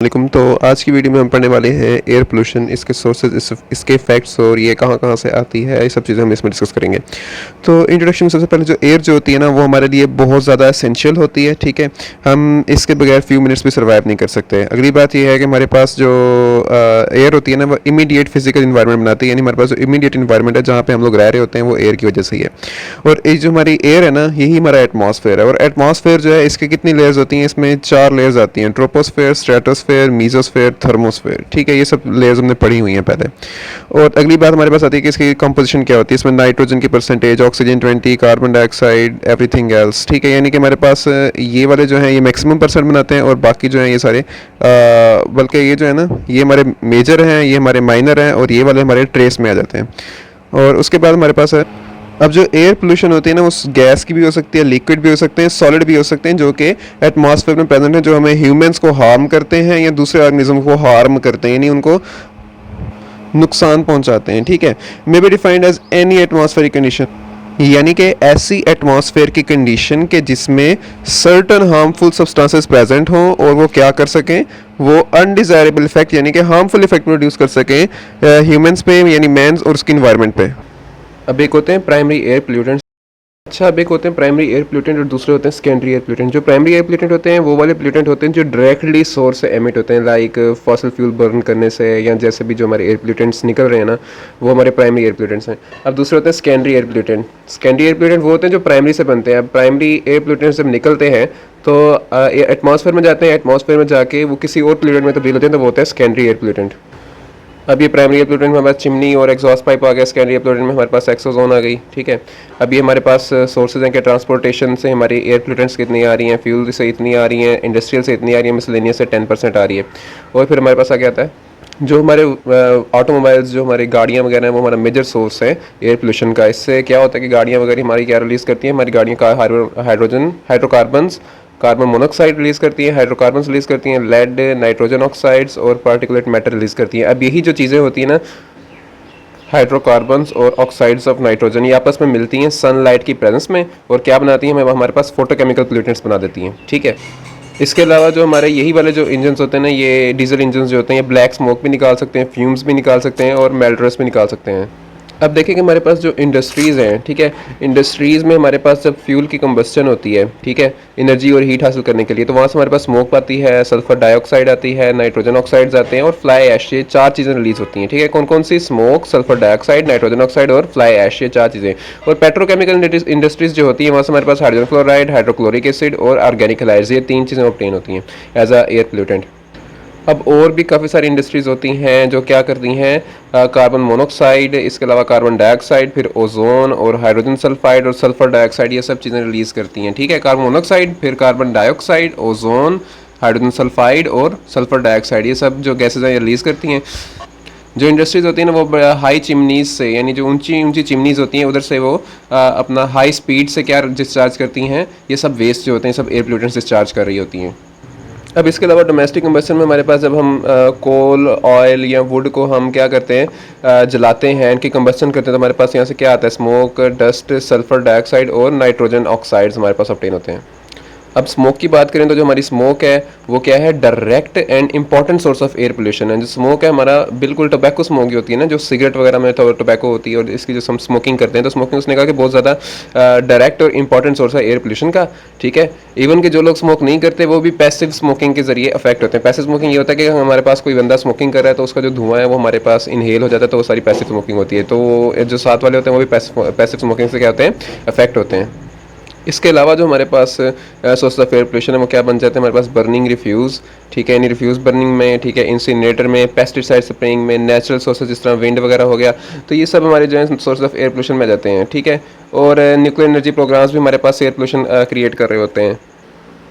वालेकुम। तो आज की वीडियो में हम पढ़ने वाले हैं एयर पोल्यूशन, इसके सोर्सेज, इसके इफ़ेक्ट्स और ये कहाँ कहाँ से आती है, ये सब चीज़ें हम इसमें डिस्कस करेंगे। तो इंट्रोडक्शन में सबसे पहले जो एयर जो होती है ना, वो हमारे लिए बहुत ज़्यादा एसेंशियल होती है। ठीक है, हम इसके बगैर फ्यू मिनट्स भी सर्वाइव नहीं कर सकते। अगली बात ये है कि हमारे पास जो एयर होती है ना, वो इमीडिएट फिजिकल इन्वायरमेंट बनाती है, यानी हमारे पास जो इमीडिएट इन्वायरमेंट है जहाँ पे हम लोग रह रहे होते हैं, वो एयर की वजह से ही है। और ये जो हमारी एयर है ना, यही हमारा एटमॉस्फेयर है। और एटमॉस्फेयर जो है, इसके कितनी लेयर्स होती हैं? इसमें 4 लेयर्स आती हैं: ट्रोपोस्फेयर, स्ट्रेटोस्फेयर, मीजोस्फेयर, थर्मोस्फेयर। ठीक है, ये सब लेयर्स हमने पढ़ी हुई हैं पहले। और अगली बात हमारे पास आती है कि इसकी कंपोजिशन क्या होती है। इसमें नाइट्रोजन की percentage, oxygen 20, carbon dioxide, everything else. ठीक है, यानी कि हमारे पास ये वाले जो हैं ये मैक्सिमम परसेंट बनाते हैं, और बाकी जो हैं ये सारे बल्कि ये जो है ना, ये हमारे मेजर हैं, ये हमारे माइनर हैं, और ये वाले हमारे ट्रेस में आ जाते हैं। और उसके बाद हमारे पास है, अब जो एयर पोल्यूशन होती है ना, उस गैस की भी हो सकती है, लिक्विड भी हो सकते हैं, सॉलिड भी हो सकते हैं, जो कि एटमॉस्फेयर में प्रेजेंट है, जो हमें ह्यूमंस को हार्म करते हैं या दूसरे ऑर्गेनिज्म को हार्म करते हैं, यानी उनको नुकसान पहुंचाते हैं। ठीक है, may be defined as any atmospheric condition, यानी कि ऐसी एटमॉस्फेयर की कंडीशन के जिसमें सर्टन हार्मफुल सब्सटेंसेस प्रेजेंट हों और वो क्या कर सकें, वो अनडिज़ायरेबल इफेक्ट यानी कि हार्मफुल इफेक्ट प्रोड्यूस कर सकें ह्यूमंस पे, यानी मैंस और उसकी इन्वायरमेंट पे। अब एक होते हैं प्राइमरी एयर पोल्यूटेंट। अच्छा, अब एक होते हैं प्राइमरी एयर पोल्यूटेंट और दूसरे होते हैं सेकेंडरी एयर पोल्यूटेंट। जो प्राइमरी एयर पोल्यूटेंट होते हैं वो वाले पोल्यूटेंट होते हैं जो डायरेक्टली सोर्स से एमिट होते हैं, लाइक फॉसल फ्यूल बर्न करने से, या जैसे भी जो हमारे एयर पोल्यूटेंट्स निकल रहे हैं ना, वो हमारे प्राइमरी एयर पोल्यूटेंट्स हैं। अब दूसरे होते हैं secondary air pollutant. Secondary air pollutant वो होते हैं जो प्राइमरी से बनते हैं। अब प्राइमरी एयर पोल्यूटेंट्स जब निकलते हैं तो एटमॉस्फेयर में जाते हैं, एटमॉस्फेयर में जाके वो किसी और पोल्यूटेंट में तब्दील होते हैं, तो वो होता है सेकेंडरी एयर पोल्यूटेंट। अब ये प्राइमरी एयर पोल्यूटेंट में हमारे पास चिमनी और एग्जॉस्ट पाइप आ गया। सेकेंडरी एयर पोल्यूटेंट में हमारे पास एक्सोजोन आ गई। ठीक है, अब ये हमारे पास सोर्सेज हैं कि ट्रांसपोर्टेशन से हमारी एयर पोल्यूटेंट्स कितनी आ रही हैं, फ्यूल से इतनी आ रही हैं, इंडस्ट्रियल से इतनी आ रही है, मिसलेनियस से 10% आ रही है। और फिर हमारे पास आ गया था जो हमारे ऑटोमोबाइल्स, जो हमारी गाड़ियाँ वगैरह हैं, वो हमारा मेजर सोर्स है एयर पोल्यूशन का। इससे क्या होता है कि गाड़ियाँ वगैरह हमारी क्या रिलीज़ करती हैं, हमारी गाड़ियाँ का hydrogen, hydrocarbons, carbon monoxide release करती हैं, हाइड्रोकार्बन रिलीज़ करती हैं, लेड, नाइट्रोजन ऑक्साइड्स और पार्टिकुलेट मैटर रिलीज़ करती हैं। अब यही जो चीज़ें होती हैं ना, हाइड्रोकार्बन्स और ऑक्साइड्स ऑफ नाइट्रोजन, ये आपस में मिलती हैं सनलाइट की प्रेजेंस में, और क्या बनाती हैं, हमारे पास फोटोकेमिकल पोल्यूटेंट्स बना देती हैं। ठीक है, इसके अलावा जो हमारे यही वाले जो इंजन्स होते हैं ना, ये डीजल इंजन्स जो होते हैं, ये ब्लैक स्मोक भी निकाल सकते हैं, फ्यूम्स भी निकाल सकते हैं, और मेल्टर्स भी निकाल सकते हैं। अब देखें कि हमारे पास जो इंडस्ट्रीज़ हैं, ठीक है, इंडस्ट्रीज़ में हमारे पास जब फ्यूल की कंबस्टन होती है, ठीक है, एनर्जी और हीट हासिल करने के लिए, तो वहाँ से हमारे पास स्मोक आती है, सल्फर डाइऑक्साइड आती है, नाइट्रोजन ऑक्साइड्स आते हैं, और फ्लाई ऐश, ये 4 चीज़ें रिलीज़ होती हैं। ठीक है, कौन कौन सी? Smoke, sulphur dioxide, nitrogen oxide और फ्लाई ऐश, ये 4 चीज़ें। और पेट्रोकेमिकल इंडस्ट्रीज़ जो होती है, वहाँ से हमारे पास हाइड्रोजन फ्लोराइड, हाइड्रोक्लोरिक एसिड और ऑर्गेनिक हैलाइड्स, ये 3 चीज़ें ऑब्टेन होती हैं एज अ एयर पोल्यूटेंट। अब और भी काफ़ी सारी इंडस्ट्रीज़ होती हैं जो क्या करती हैं, कार्बन मोनोऑक्साइड, इसके अलावा कार्बन डाइऑक्साइड, फिर ओजोन और हाइड्रोजन सल्फाइड और सल्फर डाइऑक्साइड, ये सब चीज़ें रिलीज़ करती हैं। ठीक है, कार्बन मोनोऑक्साइड, फिर carbon dioxide, ozone, hydrogen sulphide और सल्फर डाइऑक्साइड, ये सब जो गैसेज हैं रिलीज़ करती हैं। जो इंडस्ट्रीज़ होती हैं ना, वो हाई चिमनीज़ से, यानी जो ऊंची ऊंची चिमनीज़ होती हैं, उधर से वो अपना हाई स्पीड से क्या डिस्चार्ज करती हैं, ये सब वेस्ट जो होते हैं, सब एयर पोल्यूटेंट्स डिस्चार्ज कर रही होती हैं। अब इसके अलावा डोमेस्टिक कंबस्टन में हमारे पास जब हम कोल, ऑयल या वुड को हम क्या करते हैं, जलाते हैं, इनकी कंबस्टन करते हैं, तो हमारे पास यहाँ से क्या आता है? स्मोक, डस्ट, सल्फर डाइऑक्साइड और नाइट्रोजन ऑक्साइड्स हमारे पास ऑब्टेन होते हैं। अब स्मोक की बात करें तो जो हमारी स्मोक है वो क्या है? Direct and important source of air pollution है। जो स्मोक है हमारा बिल्कुल टोबैको स्मोक होती है ना, जो सिगरेट वगैरह में टोबैको होती है, और इसकी जो हम स्मोकिंग करते हैं, तो स्मोकिंग उसने कहा कि बहुत ज़्यादा डायरेक्ट और इंपॉर्टेंट सोर्स है एयर पोल्यूशन का। ठीक है, इवन कि जो लोग स्मोक नहीं करते वो भी पैसिव स्मोकिंग के जरिए अफेक्ट होते हैं। पैसिव स्मोकिंग ये होता है कि हमारे पास कोई बंदा स्मोकिंग कर रहा है तो उसका जो धुआं है वो हमारे पास इनहेल हो जाता है, तो वो सारी पैसिव स्मोकिंग होती है। तो जो साथ वाले होते हैं वो भी पैसिव स्मोकिंग से क्या होते हैं? अफेक्ट होते हैं। इसके अलावा जो हमारे पास सोर्स ऑफ एयर पोल्यूशन है वो क्या बन जाते हैं? हमारे पास बर्निंग रिफ्यूज़, ठीक है, यानी रिफ्यूज़ बर्निंग में, ठीक है, इंसिनरेटर में, पेस्टिसाइड स्प्रेइंग में, नेचुरल सोर्सेज जिस तरह विंड वगैरह हो गया, तो ये सब हमारे जो है सोर्स ऑफ एयर पोल्यूशन में जाते हैं। ठीक है, और न्यूक्लियर एनर्जी प्रोग्राम्स भी हमारे पास एयर पोल्यूशन क्रिएट कर रहे होते हैं।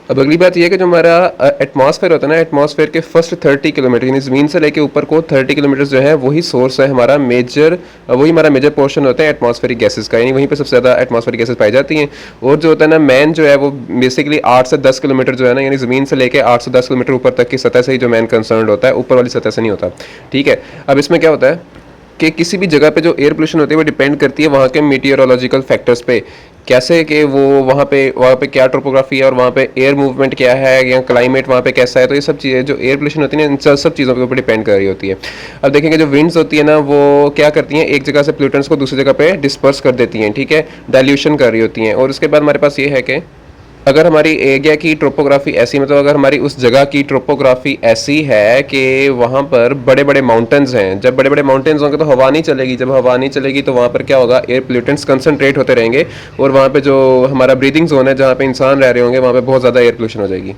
अब अगली बात यह है कि जो हमारा एटमॉस्फेयर होता है ना, एटमॉस्फेयर के फर्स्ट 30 किलोमीटर, यानी ज़मीन से लेके ऊपर को 30 किलोमीटर जो है वही सोर्स है हमारा मेजर, वही हमारा मेजर पोर्शन होता है एटमॉस्फेरिक गैसेस का, यानी वहीं पे सबसे ज़्यादा एटमॉस्फेरिक गैसेस पाई जाती हैं। और जो होता है ना मैन जो है वो बेसिकली 8 से 10 किलोमीटर जो है ना, यानी ज़मीन से लेकर 8 से 10 किलोमीटर ऊपर तक की सतह से ही जो मैन कंसर्न होता है, ऊपर वाली सतह से नहीं होता। ठीक है, अब इसमें क्या होता है कि किसी भी जगह पे जो एयर पोल्यूशन होती है वो डिपेंड करती है वहाँ के मीटियोरोलॉजिकल फैक्टर्स पे, कैसे कि वो वहाँ पे क्या टोपोग्राफी है और वहाँ पे एयर मूवमेंट क्या है या क्लाइमेट वहाँ पे कैसा है। तो ये सब चीज़ें जो एयर पोल्यूशन होती है ना, इन सब चीज़ों के ऊपर डिपेंड कर रही होती है। अब देखेंगे जो विंड्स होती है ना, वो क्या करती हैं, एक जगह से पोल्यूटेंट्स को दूसरी जगह पे डिस्पर्स कर देती हैं, ठीक है, डाइल्यूशन कर रही होती हैं। और उसके बाद हमारे पास ये है कि अगर हमारी एरिया की ट्रोपोग्राफी ऐसी, मतलब अगर हमारी उस जगह की ट्रोपोग्राफी ऐसी है कि वहाँ पर बड़े बड़े माउंटेन्स हैं, जब बड़े बड़े माउंटेन्स होंगे तो हवा नहीं चलेगी, जब हवा नहीं चलेगी तो वहाँ पर क्या होगा, एयर पोल्यूटेंट्स कंसनट्रेट होते रहेंगे और वहाँ पे जो हमारा ब्रीदिंग जोन है जहाँ पे इंसान रह रहे होंगे वहाँ पे बहुत ज़्यादा एयर पोल्यूशन हो जाएगी।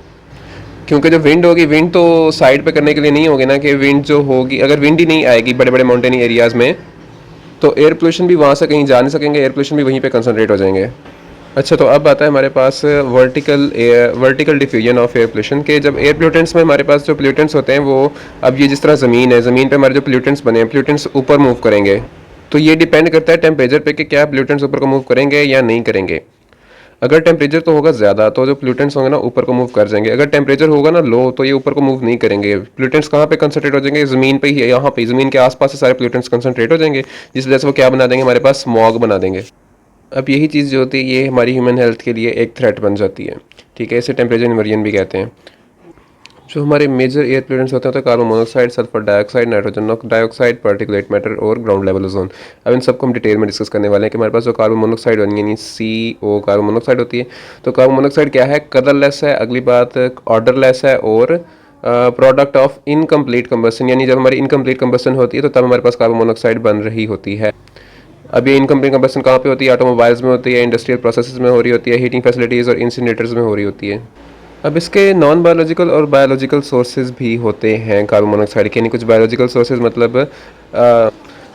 क्योंकि जो विंड होगी, विंड तो साइड पे करने के लिए नहीं होगी ना, कि विंड जो होगी, अगर विंड ही नहीं आएगी बड़े बड़े माउंटेनी एरियाज़ में तो एयर पोल्यूशन भी वहाँ से कहीं जा नहीं सकेंगे, एयर पोल्यूशन भी वहीं पे कंसनट्रेट हो जाएंगे। अच्छा, तो अब आता है हमारे पास vertical diffusion of air pollution के। जब एयर पोल्यूटेंट्स में हमारे पास जो पोल्यूटेंट्स होते हैं वो, अब ये जिस तरह ज़मीन है, ज़मीन पे हमारे जो पोल्यूटेंट्स बने हैं, पोल्यूटेंट्स ऊपर मूव करेंगे। तो ये डिपेंड करता है टेम्परेचर पे कि क्या पोल्यूटेंट्स ऊपर को मूव करेंगे या नहीं करेंगे। अगर टेम्परेचर तो होगा ज़्यादा तो जो पोल्यूटेंट्स होंगे ना ऊपर को मूव कर जाएंगे। अगर टेम्परेचर होगा ना लो तो ये ऊपर को मूव नहीं करेंगे। पोल्यूटेंट्स कहाँ पे कंसंट्रेट हो जाएंगे, ज़मीन पे ही, यहाँ पे ज़मीन के आसपास से सारे पोल्यूटेंट्स कंसंट्रेट हो जाएंगे, जिस वजह से वो क्या बना देंगे, हमारे पास स्मॉग बना देंगे। अब यही चीज़ जो होती है ये हमारी ह्यूमन हेल्थ के लिए एक थ्रेट बन जाती है, ठीक है। इसे टेम्परेचर इन्वर्जन भी कहते हैं। जो हमारे मेजर एयर पोल्यूटेंट्स होते हैं तो carbon monoxide, sulphur dioxide, nitrogen dioxide, particulate matter और ग्राउंड लेवल ओजोन। अब इन सबको हम डिटेल में डिस्कस करने वाले हैं कि हमारे पास जो कार्बन मोनोऑक्साइड यानी CO कार्बन मोनोऑक्साइड होती है। तो कार्बन मोनोऑक्साइड क्या है, कलरलेस है, अगली बात ऑर्डरलेस है और प्रोडक्ट ऑफ इनकम्प्लीट कंबसन, यानी जब हमारी इनकम्प्लीट कंबसन होती है तो तब हमारे पास कार्बन मोनोऑक्साइड बन रही होती है। अब ये इनकम्प्लीट कंबसन कहाँ पे होती है, ऑटोमोबाइल्स में होती है, इंडस्ट्रियल प्रोसेसेस में हो रही होती है, हीटिंग फैसिलिटीज़ और इंसिनरेटर्स में हो रही होती है। अब इसके नॉन बायोलॉजिकल और बायोलॉजिकल सोर्सेज भी होते हैं कार्बन मोनोऑक्साइड के, यानी कुछ बायोलॉजिकल सोर्सेज मतलब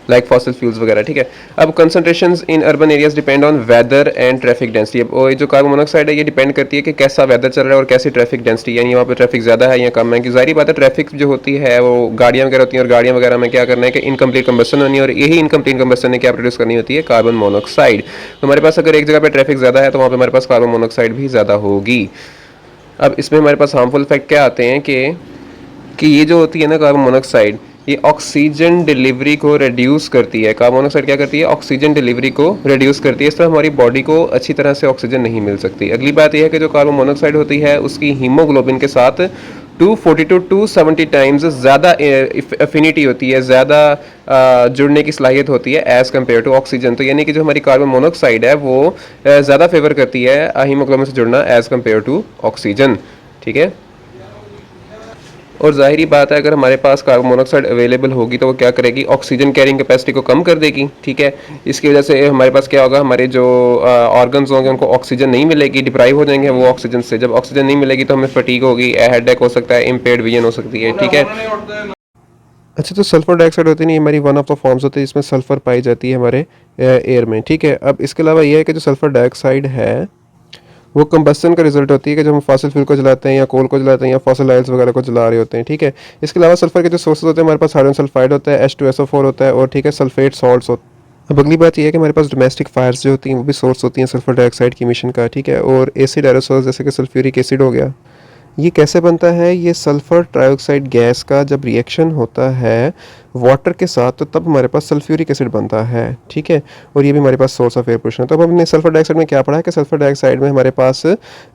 लाइक फॉसिल फ्यूल्स वगैरह, ठीक है। अब concentrations in urban areas depend on whether and traffic density. अब ये जो कार्बन मोनोऑक्साइड है ये डिपेंड करती है कि कैसा वेदर चल रहा है और कैसी ट्रैफिक डेंसिटी, यानी वहाँ पे ट्रैफिक ज़्यादा है या कम है। कि जाहिर बात है ट्रैफिक जो होती है वो गाड़ियाँ वगैरह होती हैं और गाड़ियाँ वगैरह में क्या करना है कि इनकम्प्लीट कंबसन होनी है और यही इनकम्प्लीट कंबसन ने क्या प्रोड्यूस करनी होती है, कार्बन मोनोऑक्साइड। तो हमारे पास अगर एक जगह पर ट्रैफिक ज़्यादा है तो वहाँ पर हमारे पास कार्बन मोनोऑक्साइड भी ज़्यादा होगी। अब इसमें हमारे पास हार्मफुल इफेक्ट क्या आते हैं कि ये जो होती है ना कार्बन मोनोऑक्साइड, ये ऑक्सीजन डिलीवरी को रिड्यूस करती है। कार्बन मोनोऑक्साइड क्या करती है, ऑक्सीजन डिलीवरी को रिड्यूस करती है। इस तरह हमारी बॉडी को अच्छी तरह से ऑक्सीजन नहीं मिल सकती। अगली बात यह है कि जो कार्बन मोनोऑक्साइड होती है उसकी हीमोग्लोबिन के साथ 240 to 270 टाइम्स ज़्यादा एफिनिटी होती है, ज़्यादा जुड़ने की सलाहियत होती है एज़ कम्पेयर टू ऑक्सीजन। तो यानी कि जो हमारी कार्बन मोनोऑक्साइड है वो ज़्यादा फेवर करती है हीमोग्लोबिन से जुड़ना एज़ कम्पेयर टू ऑक्सीजन, ठीक है। और ज़ाहिरी बात है अगर हमारे पास कार्बन मोनोऑक्साइड अवेलेबल होगी तो वो क्या करेगी, ऑक्सीजन कैरिंग कैपेसिटी को कम कर देगी, ठीक है। इसकी वजह से हमारे पास क्या होगा, हमारे जो ऑर्गन्स होंगे उनको ऑक्सीजन नहीं मिलेगी, डिप्राइव हो जाएंगे वो ऑक्सीजन से। जब ऑक्सीजन नहीं मिलेगी तो हमें फटीग होगी, हेडेक हो सकता है, इम्पेयर्ड विजन हो सकती है, ठीक है। अच्छा, तो सल्फर डाइऑक्साइड होती नहीं, हमारी वन ऑफ द फॉर्म्स होती है जिसमें सल्फर पाई जाती है हमारे एयर में, ठीक है। अब इसके अलावा यह है कि जो सल्फर डाइऑक्साइड है वो कंबस्टन का रिजल्ट होती है कि जब हम फॉसिल फ्यूल को जलाते हैं या कोल को जलाते हैं या फॉसिल ऑयल्स वगैरह को जला रहे होते हैं, ठीक है। इसके अलावा सल्फर के जो सोर्सेज होते हैं हमारे पास हाइड्रोजन सल्फाइड होता है, H2SO4 होता है और ठीक है सल्फेट सॉल्ट्स होते हैं। अब अगली बात यह है कि हमारे पास डोमेस्टिक फायर्स जो होती हैं वो भी सोर्स होती हैं सल्फर डाइऑक्साइड की इमिशन का, ठीक है। और एसिड एरोसोल्स जैसे कि सल्फ्यूरिक एसिड हो गया, ये कैसे बनता है, ये सल्फ़र ट्राइऑक्साइड गैस का जब रिएक्शन होता है वाटर के साथ तो तब हमारे पास सल्फ्यूरिक एसिड बनता है, ठीक है। और ये भी हमारे पास सोर्स ऑफ एयर पोल्यूशन है। तो अब हमने सल्फ़र डाइऑक्साइड में क्या पढ़ा है कि सल्फ़र डाइऑक्साइड में हमारे पास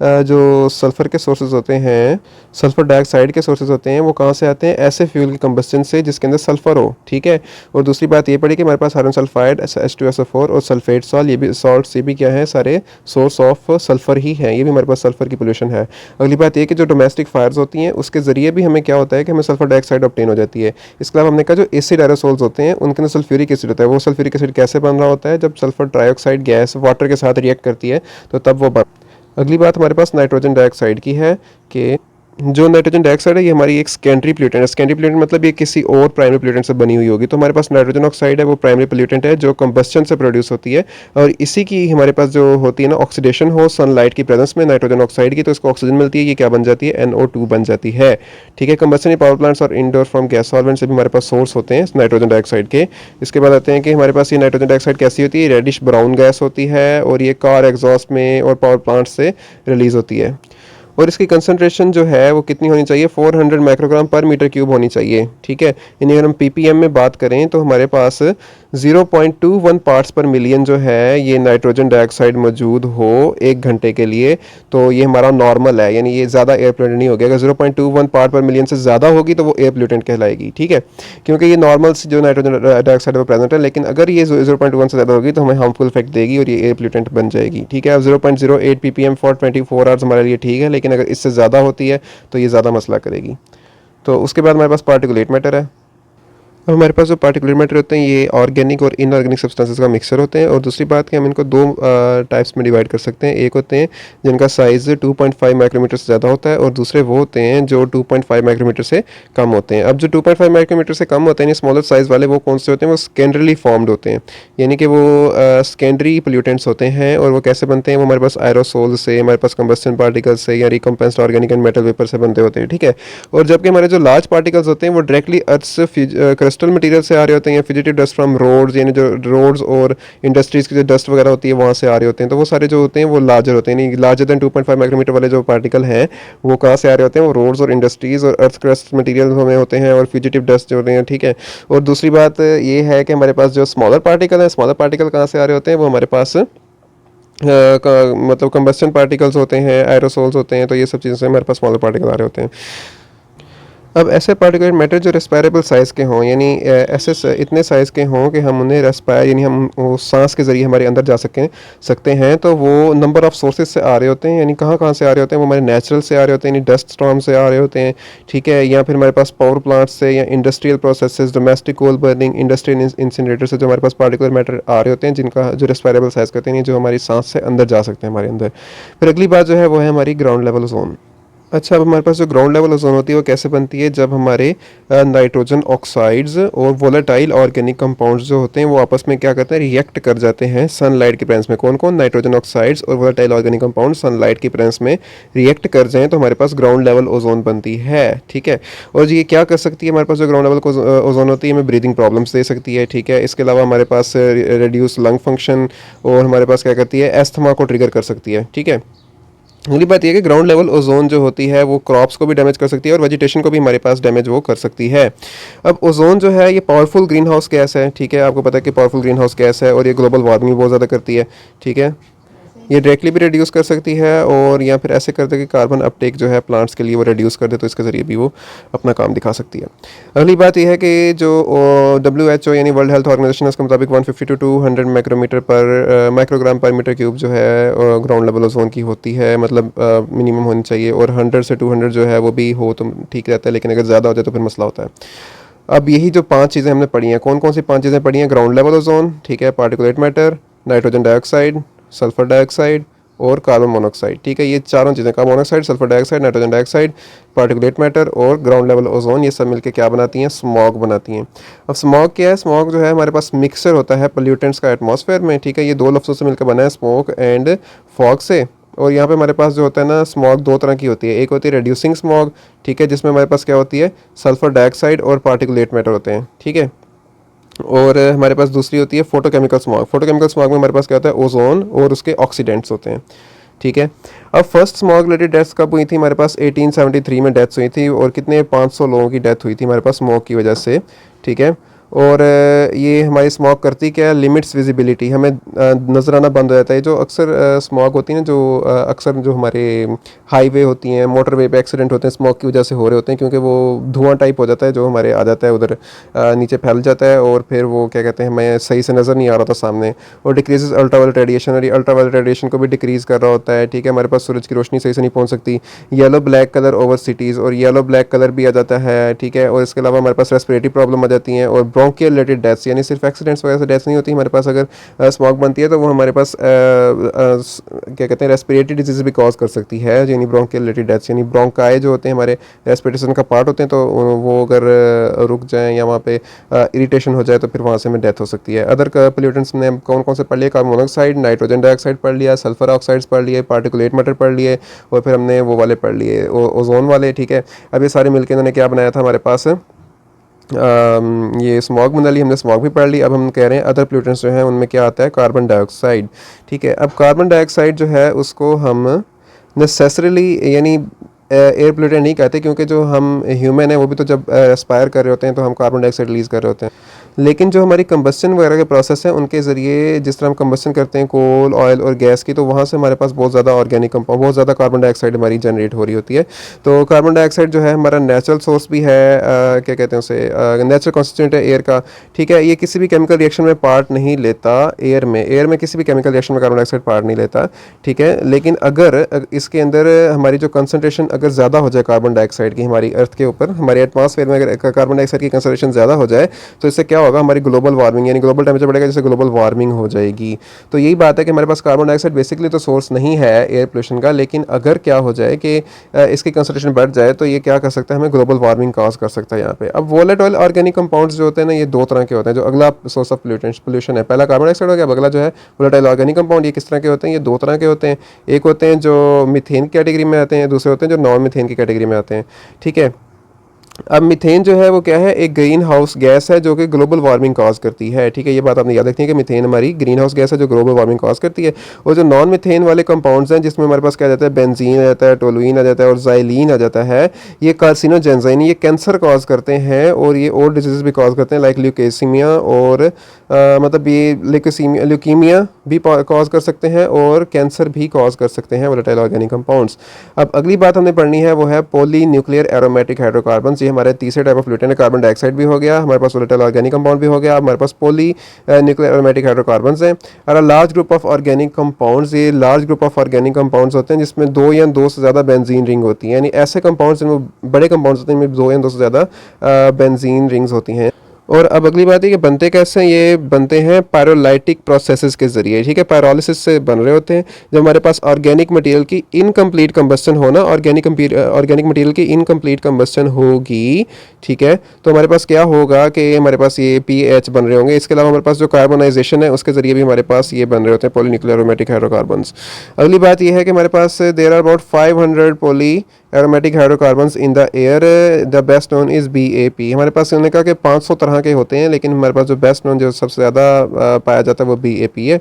जो सल्फ़र के सोर्सेज होते हैं, सल्फ़र डाइऑक्साइड के सोर्सेज होते हैं वो कहाँ से आते हैं, ऐसे फ्यूल की कंबस्टन से जिसके अंदर सल्फ़र हो, ठीक है। और दूसरी बात ये पड़ी कि हमारे पास हाइड्रोजन सल्फाइड, H2SO4 और सल्फेट सॉल्ट, ये भी सॉल्ट्स, ये भी क्या है, सारे सोर्स ऑफ सल्फ़र ही हैं, ये भी हमारे पास सल्फ़र की पोल्यूशन है। अगली बात ये कि जो डोमेस्टिक फायर्स होती हैं उसके ज़रिए भी हमें क्या होता है कि हमें सल्फ़र डाइऑक्साइड ऑब्टेन हो जाती है। इसके अलावा हमने कहा जो एसिड एरोसोल्स होते हैं उनके अंदर सल्फ्यूरिक एसिड होता है। वो सल्फ्यूरिक एसिड कैसे बन रहा होता है, जब सल्फ़र ट्राइऑक्साइड गैस वाटर के साथ रिएक्ट करती है तो तब वो बन। अगली बात हमारे पास नाइट्रोजन डाइऑक्साइड की है कि जो नाइट्रोजन डाइऑक्साइड है ये हमारी एक सेकेंडरी पोल्यूटेंट है। सेकेंडरी पोल्यूटेंट मतलब ये किसी और प्राइमरी पोल्यूटेंट से बनी हुई होगी। तो हमारे पास नाइट्रोजन ऑक्साइड है वो प्राइमरी पोल्यूटेंट है जो कंबस्टन से प्रोड्यूस होती है और इसी की हमारे पास जो होती है ना ऑक्सीडेशन हो सनलाइट की प्रेजेंस में नाइट्रोजन ऑक्साइड की, तो इसको ऑक्सीजन मिलती है, ये क्या बन जाती है, NO2 बन जाती है, ठीक है। कंबस्टन पावर प्लांट्स और इंडोर फ्रॉम गैस सॉल्वेंट से भी हमारे पास सोर्स होते हैं नाइट्रोजन डाइऑक्साइड के। इसके बाद आते हैं कि हमारे पास ये नाइट्रोजन डाइऑक्साइड कैसी होती है, रेडिश ब्राउन गैस होती है और ये कार एग्जॉस्ट में और पावर प्लांट से रिलीज होती है। और इसकी कंसनट्रेशन जो है वो कितनी होनी चाहिए, 400 माइक्रोग्राम पर मीटर क्यूब होनी चाहिए, ठीक है। यानी अगर हम पीपीएम में बात करें तो हमारे पास 0.21 पार्ट्स पर मिलियन जो है ये नाइट्रोजन डाइऑक्साइड मौजूद हो 1 घंटे के लिए, तो ये हमारा नॉर्मल है, यानी ये ज़्यादा एयर पोल्यूटेंट नहीं होगी। अगर 0.21 पार्ट पर मिलियन से ज़्यादा होगी तो वो एयर पोल्यूटेंट कहलाएगी, ठीक है, क्योंकि ये नॉर्मल जो नाइट्रोजन डाइऑक्साइड वो प्रेजेंट है। लेकिन अगर ये 0.1 से ज़्यादा होगी तो हमें हार्मफुल इफेक्ट देगी और ये एयर पोल्यूटेंट बन जाएगी, ठीक है। अब 0.08 ppm फॉर 24 आवर्स हमारे लिए ठीक है, लेकिन अगर इससे ज़्यादा होती है तो ये ज़्यादा मसला करेगी। तो उसके बाद हमारे पास पार्टिकुलेट मैटर है। अब हमारे पास जो पार्टिकुलर मैटर होते हैं ये ऑर्गेनिक और इनऑर्गेनिक सब्सटेंसेस का मिक्सचर होते हैं। और दूसरी बात कि हम इनको दो टाइप्स में डिवाइड कर सकते हैं। एक होते हैं जिनका साइज़ 2.5 माइक्रोमीटर से ज़्यादा होता है और दूसरे वो होते हैं जो 2.5 माइक्रोमीटर से कम होते हैं। अब जो 2.5 माइक्रोमीटर से कम होते हैं स्मॉलर साइज़ वाले, वो कौन से होते हैं, वो सेकेंडरली फॉर्म्ड होते हैं, यानी कि वो सेकेंडरी पोल्यूटेंट्स होते हैं। और वो कैसे बनते हैं, वो हमारे पास एरोसोल से, हमारे पास कंबस्शन पार्टिकल्स से या रिकम्पेंस्ड ऑर्गेनिक एंड मेटल वेपर से बनते होते हैं, ठीक है। और जबकि हमारे जो लार्ज पार्टिकल्स होते हैं वो डायरेक्टली अर्थ से क्रिस्टल मटेरियल से आ रहे होते हैं, या फिजिटिव डस्ट फ्रॉम रोड्स, यानी जो रोड्स और इंडस्ट्रीज़ की जो डस्ट वगैरह होती है वहाँ से आ रहे होते हैं। तो वो सारे जो होते हैं वो लार्जर होते हैं, यानी लार्जर दैन 2.5 माइक्रोमीटर वाले जो पार्टिकल हैं वो कहाँ से आ रहे होते हैं, वो रोड्स और इंडस्ट्रीज़ और अर्थ क्रस्ट मटेरियल में होते हैं और फ्यूजिटिव डस्ट जो होते हैं, ठीक है। और दूसरी बात ये है कि हमारे पास जो स्मॉलर पार्टिकल है, स्मॉलर पार्टिकल कहाँ से आ रहे होते हैं, वो हमारे पास मतलब कंबस्शन पार्टिकल्स होते हैं, एरोसोल्स होते हैं। तो ये सब चीज़ों से हमारे पास स्मॉलर पार्टिकल आ रहे होते हैं। अब ऐसे पार्टिकुलेट मैटर जो रेस्पायरेबल साइज़ के हों, यानी ऐसे इतने साइज़ के हों कि हम उन्हें रेस्पायर, यानी हम वो सांस के ज़रिए हमारे अंदर जा सकते हैं, तो वो नंबर ऑफ़ सोर्सेज से आ रहे होते हैं। यानी कहाँ कहाँ से आ रहे होते हैं, वो हमारे नेचुरल से आ रहे होते हैं, यानी डस्ट स्टॉर्म से आ रहे होते हैं, ठीक है, या फिर हमारे पास पावर प्लांट्स से, या इंडस्ट्रियल प्रोसेसेस, डोमेस्टिक कोल बर्निंग, इंडस्ट्रियल इंसिनरेटर से जो हमारे पास पार्टिकुलर मैटर आ रहे होते हैं, जिनका जो रेस्पायरेबल साइज़ करते हैं, जो हमारी सांस से अंदर जा सकते हैं हमारे अंदर। फिर अगली बात जो है वो है हमारी ग्राउंड लेवल ओजोन। अच्छा, अब हमारे पास जो ग्राउंड लेवल ओजोन होती है वो कैसे बनती है, जब हमारे नाइट्रोजन ऑक्साइड्स और वोलेटाइल ऑर्गेनिक कंपाउंड्स जो होते हैं वो आपस में क्या करते हैं, रिएक्ट कर जाते हैं सनलाइट की प्रेजेंस में। कौन कौन, नाइट्रोजन ऑक्साइड्स और वोलेटाइल ऑर्गेनिक कंपाउंड सनलाइट की प्रेजेंस में रिएक्ट कर जाएँ तो हमारे पास ग्राउंड लेवल ओजोन बनती है, ठीक है। और ये क्या कर सकती है, हमारे पास जो ग्राउंड लेवल ओजोन होती है हमें ब्रीदिंग प्रॉब्लम्स दे सकती है, ठीक है। इसके अलावा हमारे पास रिड्यूस लंग फंक्शन, और हमारे पास क्या करती है, एस्थमा को ट्रिगर कर सकती है, ठीक है। अगली बात यह कि ग्राउंड लेवल ओजोन जो होती है वो क्रॉप्स को भी डैमेज कर सकती है और वेजिटेशन को भी हमारे पास डैमेज वो कर सकती है। अब ओजोन जो है ये पावरफुल ग्रीन हाउस गैस है, ठीक है, आपको पता है कि पावरफुल ग्रीन हाउस गैस है और ये ग्लोबल वार्मिंग बहुत ज़्यादा करती है, ठीक है। ये डायरेक्टली भी रिड्यूस कर सकती है और या फिर ऐसे कर दे कि कार्बन अपटेक जो है प्लांट्स के लिए वो रिड्यूस कर दे, तो इसके ज़रिए भी वो अपना काम दिखा सकती है। अगली बात यह है कि जो WHO यानी वर्ल्ड हेल्थ ऑर्गेनाइजेशन है उसके मुताबिक 150 to 200 माइक्रोग्राम पर मीटर क्यूब जो है ग्राउंड लेवल ओजोन की होती है, मतलब मिनिमम होनी चाहिए। और 100 से 200 जो है वो भी हो तो ठीक रहता है, लेकिन अगर ज़्यादा हो जाए तो फिर मसला होता है। अब यही जो 5 चीज़ें हमने पढ़ी हैं, कौन कौन सी 5 चीज़ें पढ़ी हैं, ग्राउंड लेवल ओजोन, ठीक है, particulate matter, nitrogen dioxide, sulphur dioxide और कार्बन मोनोऑक्साइड, ठीक है। ये चारों चीज़ें, carbon monoxide, sulphur dioxide, nitrogen dioxide, particulate matter और ग्राउंड लेवल ओजोन, ये सब मिलकर क्या बनाती हैं, स्मॉग बनाती हैं। अब स्मॉग क्या है, स्मॉग जो है हमारे पास मिक्सर होता है पोल्यूटेंट्स का एटमॉस्फेयर में, ठीक है। ये दो लफ्ज़ों से मिलकर बना है, स्मोक एंड फॉग से। और यहाँ पे हमारे पास जो होता है ना, स्मॉग दो तरह की होती है, एक होती है रिड्यूसिंग स्मॉग, ठीक है, जिसमें हमारे पास क्या होती है, सल्फर डाइऑक्साइड और पार्टिकुलेट मैटर होते हैं, ठीक है। और हमारे पास दूसरी होती है फोटोकेमिकल स्मॉग। फोटोकेमिकल स्मॉग में हमारे पास क्या होता है, ओजोन और उसके ऑक्सीडेंट्स होते हैं, ठीक है। अब फर्स्ट स्मॉग रिलेटेड डेथ्स कब हुई थी, हमारे पास 1873 में डेथ्स हुई थी और कितने 500 लोगों की डेथ हुई थी हमारे पास स्मॉग की वजह से, ठीक है। और ये हमारी स्मॉग करती क्या है, लिमिट्स विजिबिलिटी, हमें नज़र आना बंद हो जाता है। जो अक्सर स्मॉग होती है ना, जो अक्सर जो हमारे हाईवे होती हैं, मोटरवे पे एक्सीडेंट होते हैं स्मॉग की वजह से हो रहे होते हैं, क्योंकि वो धुआं टाइप हो जाता है जो हमारे आ जाता है उधर नीचे फैल जाता है और फिर वो क्या कहते हैं, हमें सही से नज़र नहीं आ रहा था सामने। और डिक्रीजेज अल्ट्रावायलेट रेडिएशन, और ये अल्ट्रावायलेट रेडिएशन को भी डिक्रीज़ कर रहा होता है, ठीक है। हमारे पास सूरज की रोशनी सही से नहीं पहुँच सकती। Yellow black colour over cities, और येलो ब्लैक कलर भी आ जाता है, ठीक है। और इसके अलावा हमारे पास रेस्पिरेटरी प्रॉब्लम आ जाती हैं और ब्रोंकियल रिलेटेड डेथ्स, यानी सिर्फ एक्सीडेंट्स वगैरह से डेथ्स नहीं होती हमारे पास। अगर स्मॉग बनती है तो वो हमारे पास क्या कहते हैं, रेस्पिरेटरी डिजीज भी कॉज कर सकती है, यानी ब्रोंकियल रिलेटेड डेथ्स, यानी ब्रोंकाई जो होते हैं हमारे रेस्पिरेशन का पार्ट होते हैं, तो वो अगर रुक जाएं या वहाँ पे इरिटेशन हो जाए तो फिर वहाँ से हमें डेथ हो सकती है। अदर पोल्यूटेंट्स ने कौन कौन से पढ़ लिए, कार्बन मोनोऑक्साइड, नाइट्रोजन डाइऑक्साइड पढ़ लिया, सल्फर ऑक्साइड्स पढ़ लिए, पार्टिकुलेट मैटर पढ़ लिए, और फिर हमने वो वाले पढ़ लिए ओजोन वाले, ठीक है। अब ये सारे मिलकर इन्होंने क्या बनाया था हमारे पास, ये स्मॉग बना ली हमने, स्मॉग भी पढ़ ली। अब हम कह रहे हैं अदर पोल्यूटेंट्स जो हैं उनमें क्या आता है, कार्बन डाइऑक्साइड, ठीक है। अब कार्बन डाइऑक्साइड जो है उसको हम नेसेसरीली यानी एयर पोल्यूटेंट नहीं कहते, क्योंकि जो हम ह्यूमन है वो भी तो जब एस्पायर कर रहे होते हैं तो हम कार्बन डाइऑक्साइड रिलीज़ कर रहे होते हैं। लेकिन जो हमारी कंबस्शन वगैरह के प्रोसेस हैं उनके ज़रिए जिस तरह हम कंबस्शन करते हैं कोल, ऑयल और गैस की, तो वहाँ से हमारे पास बहुत ज़्यादा ऑर्गेनिक कंपाउंड, बहुत ज़्यादा कार्बन डाइऑक्साइड हमारी जनरेट हो रही होती है। तो कार्बन डाइऑक्साइड जो है हमारा नेचुरल सोर्स भी है, क्या कहते हैं उसे, नेचुरल कॉन्स्टिट्यूएंट है एयर का। ठीक है, ये किसी भी केमिकल रिएक्शन में पार्ट नहीं लेता एयर में किसी भी केमिकल रिएक्शन में कार्बन डाइऑक्साइड पार्ट नहीं लेता। ठीक है, लेकिन अगर इसके अंदर हमारी जो कंसनट्रेशन अगर ज़्यादा हो जाए कार्बन डाइऑक्साइड की हमारी अर्थ के ऊपर, हमारे एटमॉस्फेयर में अगर कार्बन डाइऑक्साइड की कंसनट्रेशन ज़्यादा हो जाए तो इससे क्या होगा, हमारी ग्लोबल वार्मिंग यानी ग्लोबल टेम्परेचर बढ़ेगा, जिससे ग्लोबल वार्मिंग हो जाएगी। तो यही बात है कि हमारे पास कार्बन डाइऑक्साइड बेसिकली तो सोर्स नहीं है एयर पोल्यूशन का, लेकिन अगर क्या हो जाए कि इसकी कंसनट्रेशन बढ़ जाए तो ये क्या कर सकता है, हमें ग्लोबल वार्मिंग कॉज कर सकता है यहाँ पे। अब वोलेटाइल ऑर्गेनिक कंपाउंड्स जो होते हैं ना, ये दो तरह के होते हैं। जो अगला सोर्स ऑफ पोल्यूशन है, पहला कार्बन डाइऑक्साइड हो गया, अब अगला जो है वोलेटाइल ऑर्गेनिक कंपाउंड। ये किस तरह के होते हैं, ये दो तरह के होते हैं। एक होते हैं जो मीथेन कैटेगरी में आते हैं, दूसरे होते हैं जो नॉन मीथेन की कैटेगरी में आते हैं। ठीक है, अब मीथेन जो है वो क्या है, एक ग्रीन हाउस गैस है जो कि ग्लोबल वार्मिंग कॉज करती है। ठीक है, ये बात आपने याद रखनी है कि मीथेन हमारी ग्रीन हाउस गैस है जो ग्लोबल वार्मिंग कॉज करती है। और जो नॉन मीथेन वाले कंपाउंड्स हैं जिसमें हमारे पास क्या आ जाता है, बेंजीन आ जाता है, टोलुइन आ जाता है और जाइलिन आ जाता है, ये कार्सिनोजेंस यानी ये कैंसर कॉज करते हैं और ये और डिजीज़ भी कॉज करते हैं, लाइक ल्यूकेसीमिया और मतलब ये ल्यूकीमिया भी कॉज कर सकते हैं और कैंसर भी कॉज कर सकते हैं वोलेटाइल ऑर्गेनिक कंपाउंड्स। अब अगली बात हमने पढ़नी है वो है पॉली न्यूक्लियर एरोमेटिक हाइड्रोकार्बन्स। ये हमारे तीसरे टाइप ऑफ पोल्यूटेंट है। कार्बन डाइऑक्साइड भी हो गया, हमारे पास वोलेटाइल ऑर्गेनिक कंपाउंड भी हो गया, हमारे पास पॉली न्यूक्लियर एरोमेटिक हाइड्रोकार्बन्स हैं। और a large group of organic compounds, ये large group of organic compounds होते हैं जिसमें दो या दो से ज़्यादा बेंजीन रिंग होती हैं, यानी ऐसे कंपाउंड्स जिनमें बड़े कंपाउंड्स होते हैं जिनमें दो या दो से ज़्यादा बेंजीन रिंग्स होती हैं। और अब अगली बात है कि बनते कैसे हैं, ये बनते हैं पायरोलाइटिक प्रोसेसेस के ज़रिए। ठीक है, पायरोलिसिस से बन रहे होते हैं। जब हमारे पास ऑर्गेनिक मटेरियल की इनकम्प्लीट कंबस्टन होना, ऑर्गेनिक मटेरियल की इनकम्प्लीट कंबस्टन होगी, ठीक है, तो हमारे पास क्या होगा कि हमारे पास ये पीएच बन रहे होंगे। इसके अलावा हमारे पास जो कार्बोनाइजेशन है उसके ज़रिए भी हमारे पास ये बन रहे होते हैं पॉलीन्यूक्लियर एरोमेटिक हाइड्रोकार्बन्स। अगली बात यह है कि हमारे पास there are about 500 polyaromatic hydrocarbons in the air, the best known is BAP। हमारे पास उन्होंने कहा कि 500 तरह के होते हैं, लेकिन हमारे पास जो बेस्ट नोन जो सबसे ज़्यादा पाया जाता है वो BAP है।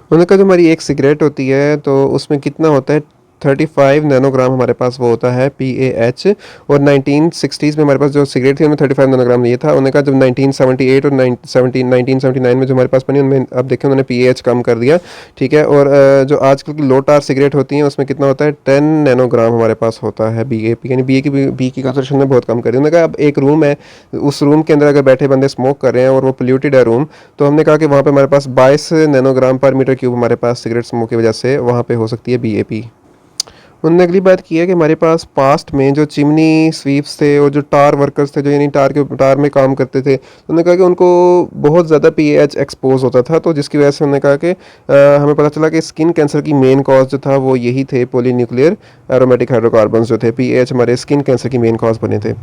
उन्होंने कहा जो हमारी एक सिगरेट होती है तो उसमें कितना होता है, 35 नैनोग्राम हमारे पास वो होता है PAH। और 1960s में हमारे पास जो सिगरेट थी उनमें 35 नैनोग्राम ये था। उन्होंने कहा जब 1978 और 1979 में जो हमारे पास बनी उनमें अब देखें उन्होंने PAH कम कर दिया। ठीक है, और जो आजकल की लो टार सिगरेट होती हैं उसमें कितना होता है, 10 नैनोग्राम हमारे पास होता है BAP, यानी बी की कंसंट्रेशन ने बहुत कम कर दी। उन्होंने कहा अब एक रूम है, उस रूम के अंदर अगर बैठे बंदे स्मोक कर रहे हैं और वो पोल्यूटेड है रूम, तो हमने कहा कि वहाँ पर हमारे पास 22 नैनोग्राम पर मीटर क्यूब हमारे पास सिगरेट स्मोक की वजह से वहाँ पर हो सकती है BAP। उन्होंने अगली बात की है कि हमारे पास पास्ट में जो चिमनी स्वीप्स थे और जो टार वर्कर्स थे जो यानी टार में काम करते थे, उन्होंने कहा कि उनको बहुत ज़्यादा PAH एक्सपोज होता था, तो जिसकी वजह से उन्होंने कहा कि हमें पता चला कि स्किन कैंसर की मेन कॉज जो था वो यही थे, पॉलीन्यूक्लियर एरोमेटिक हाइड्रोकार्बन्स जो थे। PAH हमारे स्किन कैंसर की मेन कॉज बने थे।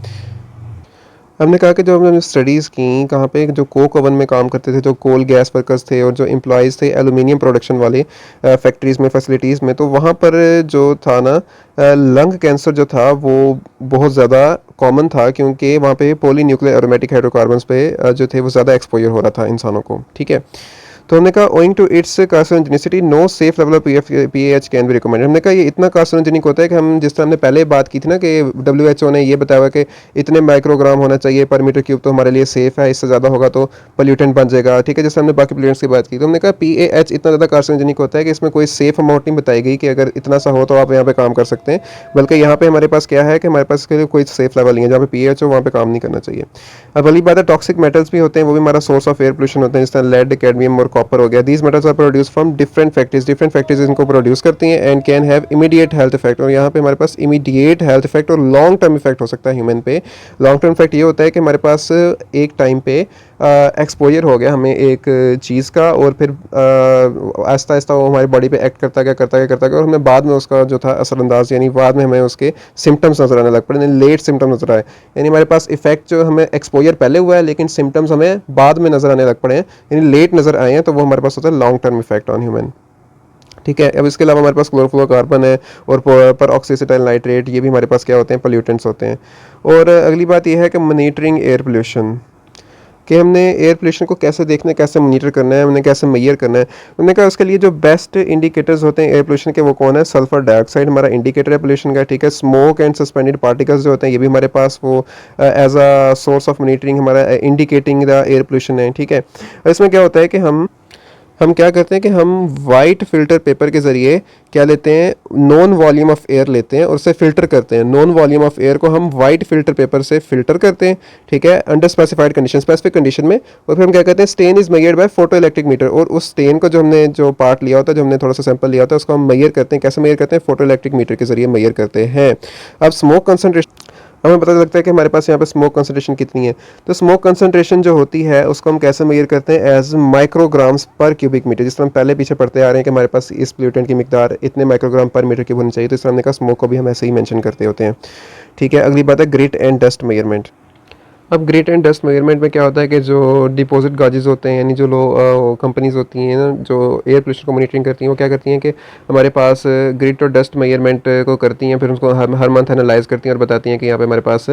हमने कहा कि जब हमने स्टडीज़ की कहाँ पे, जो कोक ओवन में काम करते थे, जो कोल गैस वर्कर्स थे और जो एम्प्लॉयज़ थे एलुमिनियम प्रोडक्शन वाले फैक्ट्रीज़ में, फैसिलिटीज़ में, तो वहाँ पर जो था ना लंग कैंसर जो था वो बहुत ज़्यादा कॉमन था, क्योंकि वहाँ पे पॉलीन्यूक्लियर एरोमेटिक हाइड्रोकार्बन्स पे जो थे वो ज़्यादा एक्सपोजर हो रहा था इंसानों को। ठीक है, तो हमने कहा owing to its carcinogenicity no safe level of PAH can be recommended. हमने कहा ये इतना कार्सिनोजेनिक होता है कि हम जिस तरह हमने पहले बात की थी ना कि WHO ने ये बताया हुआ कि इतने माइक्रोग्राम होना चाहिए पर मीटर क्यूब तो हमारे लिए सेफ है, इससे ज़्यादा होगा तो पोल्यूटेंट बन जाएगा। ठीक है, जैसे हमने बाकी पोल्यूटेंट्स की बात की, तो हमने कहा PAH इतना ज़्यादा कार्सिनोजेनिक होता है कि इसमें कोई सेफ अमाउंट नहीं बताई गई कि अगर इतना सा हो तो आप यहाँ पे काम कर सकते हैं, बल्कि यहाँ पे हमारे पास क्या है कि हमारे पास इसके लिए कोई सेफ लेवल नहीं है, जहाँ पे PAH हो वहाँ पे काम नहीं करना चाहिए। अब अगली बात है टॉक्सिक मेटल्स भी होते हैं, वो भी हमारा सोर्स ऑफ एयर पोल्यूशन होते हैं, जिस तरह लेड, कैडमियम और कॉपर हो गया। These metals are produce from different factories इनको प्रोड्यूस करती हैं and can have immediate health effect. और यहाँ पे हमारे पास इमीडिएट हेल्थ इफेक्ट और लॉन्ग टर्म इफेक्ट हो सकता है ह्यूमन पे। लॉन्ग टर्म इफेक्ट ये होता है कि हमारे पास एक टाइम पे एक्सपोजर हो गया हमें एक चीज़ का और फिर आहिस्ता आहिस्ता वो हमारी बॉडी पे एक्ट करता गया और हमें बाद में उसका जो था असरअंदाज, यानी बाद में हमें उसके सिम्टम्स नजर आने लग पड़े, लेट सिम्टम्स नजर आए। यानी हमारे पास इफेक्ट जो हमें एक्सपोजर पहले हुआ है लेकिन सिम्टम्स हमें बाद में नजर आने लग पड़े हैं, यानी लेट नजर आए हैं, तो वो हमारे पास होता है long term effect on human. ठीक है, अब इसके अलावा हमारे पास क्लोरोफ्लोरोकार्बन है और पर ऑक्सीसिटाइल नाइट्रेट, ये भी हमारे पास क्या होते हैं, पोल्यूटेंट्स होते हैं। और अगली बात यह है कि मॉनिटरिंग एयर पोल्यूशन। कि हमने एयर पोल्यूशन को कैसे देखना है, कैसे मॉनिटर करना है, हमने कैसे मेजर करना है। उन्होंने कहा उसके लिए जो बेस्ट इंडिकेटर्स होते हैं एयर पोल्यूशन के वो कौन है, सल्फर डाइऑक्साइड हमारा इंडिकेटर है पोल्यूशन का, ठीक है। स्मोक एंड सस्पेंडेड पार्टिकल्स जो होते हैं ये भी हमारे पास वो as a source of monitoring हमारा इंडिकेटिंग द एयर पोल्यूशन है, ठीक है। और इसमें क्या होता है कि हम क्या करते हैं कि हम वाइट फिल्टर पेपर के ज़रिए क्या लेते हैं, नॉन वॉल्यूम ऑफ एयर लेते हैं और उसे फिल्टर करते हैं। नॉन वॉल्यूम ऑफ एयर को हम वाइट फिल्टर पेपर से फिल्टर करते हैं, ठीक है, under specified condition, specific condition में। और फिर हम क्या करते हैं, stain is measured by photo electric meter, और उस स्टेन को जो हमने जो पार्ट लिया होता है, जो हमने थोड़ा सा सैंपल लिया होता है, उसको हम मेजर करते हैं। कैसे मेजर करते हैं, फोटो इलेक्ट्रिक मीटर के जरिए मेजर करते हैं। अब स्मोक कंसनट्रेशन हमें पता लगता है कि हमारे पास यहाँ पे स्मोक कंसंट्रेशन कितनी है। तो स्मोक कंसंट्रेशन जो होती है उसको हम कैसे मेजर करते हैं, एज माइक्रोग्राम्स पर क्यूबिक मीटर। जिस तरह हम पहले पीछे पढ़ते आ रहे हैं कि हमारे पास इस पोल्यूटेंट की मिकदार इतने माइक्रोग्राम पर मीटर क्यूब होनी चाहिए, तो इस तरह हमने कहा स्मोक को भी हम ऐसे ही मेंशन करते होते हैं, ठीक है। अगली बात है ग्रिट एंड डस्ट मेजरमेंट। अब ग्रिट एंड डस्ट मेजरमेंट में क्या होता है कि जो डिपॉजिट गाजेज होते हैं, यानी जो कंपनीज होती हैं ना जो एयर पोल्यूशन को मॉनिटरिंग करती हैं, वो क्या करती हैं कि हमारे पास ग्रिट और डस्ट मेजरमेंट को करती हैं, फिर उसको हर मंथ एनालाइज करती हैं और बताती हैं कि यहाँ पे हमारे पास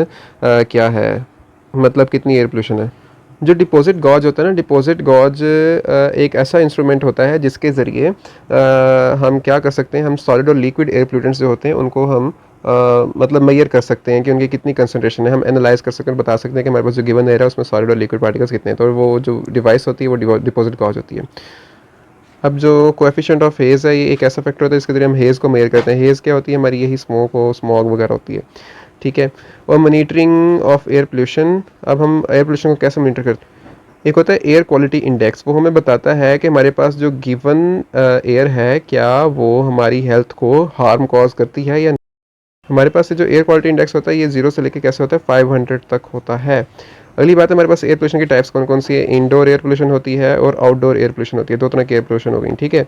क्या है, मतलब कितनी एयर पोल्यूशन है। जो डिपॉजिट गॉज होता है ना, डिपॉजिट गॉज एक ऐसा इंस्ट्रूमेंट होता है जिसके ज़रिए हम क्या कर सकते हैं, हम सॉलिड और लिक्विड एयर पोल्यूटेंट्स जो होते हैं उनको हम मतलब मेजर कर सकते हैं कि उनकी कितनी कंसंट्रेशन है। हम एनालाइज कर सकते हैं, बता सकते हैं कि हमारे पास जो गिवन एयर है उसमें सॉलिड और लिक्विड पार्टिकल्स कितने हैं। तो वो जो डिवाइस होती है वो डिपॉजिट गॉज होती है। अब जो कोएफिशिएंट ऑफ हेज़ है, ये एक ऐसा फैक्टर होता है जिसके जरिए हम हेज़ को मेजर करते हैं। हेज़ क्या होती है, हमारी यही स्मॉग वगैरह होती है, ठीक है। और मॉनिटरिंग ऑफ एयर पोल्यूशन, अब हम एयर पोल्यूशन को कैसे मॉनिटर करते हैं, एक होता है एयर क्वालिटी इंडेक्स। वो हमें बताता है कि हमारे पास जो गिवन एयर है क्या वो हमारी हेल्थ को हार्म कॉज करती है या नहीं। हमारे पास ये जो एयर क्वालिटी इंडेक्स होता है ये 0 से लेके कैसे होता है, 500 तक होता है। अगली बात है हमारे पास एयर पोल्यूशन की टाइप्स कौन कौन सी है। इंडोर एयर पोल्यूशन होती है और आउटडोर एयर पोल्यूशन होती है। दो तरह की एयर पोल्यूशन हो गई, ठीक है।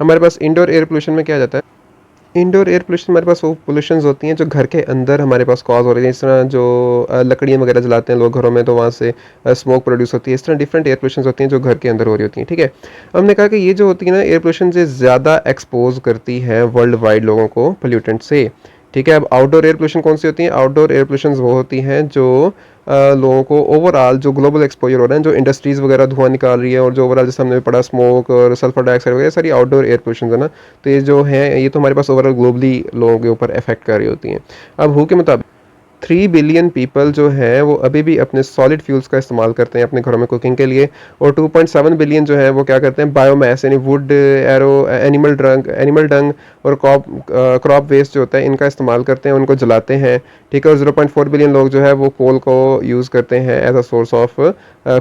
हमारे पास इंडोर एयर पोल्यूशन में क्या जाता है, इंडोर एयर पोल्यूशन हमारे पास वो पोल्यूशंस होती हैं जो घर के अंदर हमारे पास कॉज हो रही है। इस तरह जो लकड़ियाँ वगैरह जलाते हैं लोग घरों में, तो वहाँ से स्मोक प्रोड्यूस होती है। इस तरह डिफरेंट एयर पोल्यूशन होती हैं जो घर के अंदर हो रही होती हैं, ठीक है। हमने कहा कि ये जो होती है ना एयर पोल्यूशन से ज़्यादा एक्सपोज करती है वर्ल्ड वाइड लोगों को पोल्यूटेंट से, ठीक है। अब आउटडोर एयर पोल्यूशन कौन सी होती है, आउटडोर एयर पोल्यूशन वो होती हैं जो लोगों को ओवरऑल जो ग्लोबल एक्सपोजर हो रहा है, जो इंडस्ट्रीज़ वगैरह धुआं निकाल रही है, और जो ओवरऑल जैसे हमने पढ़ा स्मोक और सल्फर डाइऑक्साइड वगैरह सारी आउटडोर एयर पोल्यूशन है ना। तो ये जो है ये तो हमारे पास ओवरऑल ग्लोबली लोगों के ऊपर इफेक्ट कर रही होती हैं। अब हु के मुताबिक 3 बिलियन पीपल जो हैं वो अभी भी अपने सॉलिड फ्यूल्स का इस्तेमाल करते हैं अपने घरों में कुकिंग के लिए, और 2.7 बिलियन जो है वो क्या करते हैं, बायोमास यानी वुड, एरो, एनिमल डंग और क्रॉप वेस्ट जो होता है इनका इस्तेमाल करते हैं, उनको जलाते हैं, ठीक है। और 0.4 बिलियन लोग जो है वो कोल को यूज़ करते हैं as a source of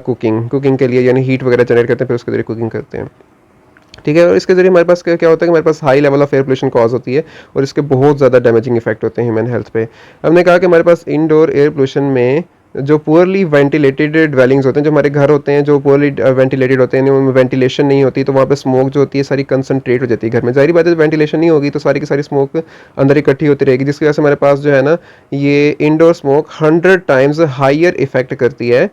cooking के लिए, यानी हीट वगैरह जनरेट करते हैं फिर उसके जरिए कुकिंग करते हैं, ठीक है। और इसके जरिए हमारे पास क्या होता है कि हमारे पास high level of air pollution cause होती है और इसके बहुत ज़्यादा डैमेजिंग इफेक्ट होते हैं ह्यूमन हेल्थ पे। हमने कहा कि हमारे पास इंडोर एयर पोल्यूशन में जो पुअरली वेंटिलेटेड ड्वेलिंग्स होते हैं, जो हमारे घर होते हैं जो पुअरली वेंटिलेटेड होते हैं, उनमें वेंटिलेशन नहीं होती, तो वहाँ पे स्मोक जो होती है सारी कंसनट्रेट हो जाती है घर में। जाहिर बात है वेंटिलेशन नहीं होगी तो सारी की सारी स्मोक अंदर इकट्ठी होती रहेगी, जिसकी वजह से हमारे पास जो है ना ये indoor smoke 100 times higher effect करती है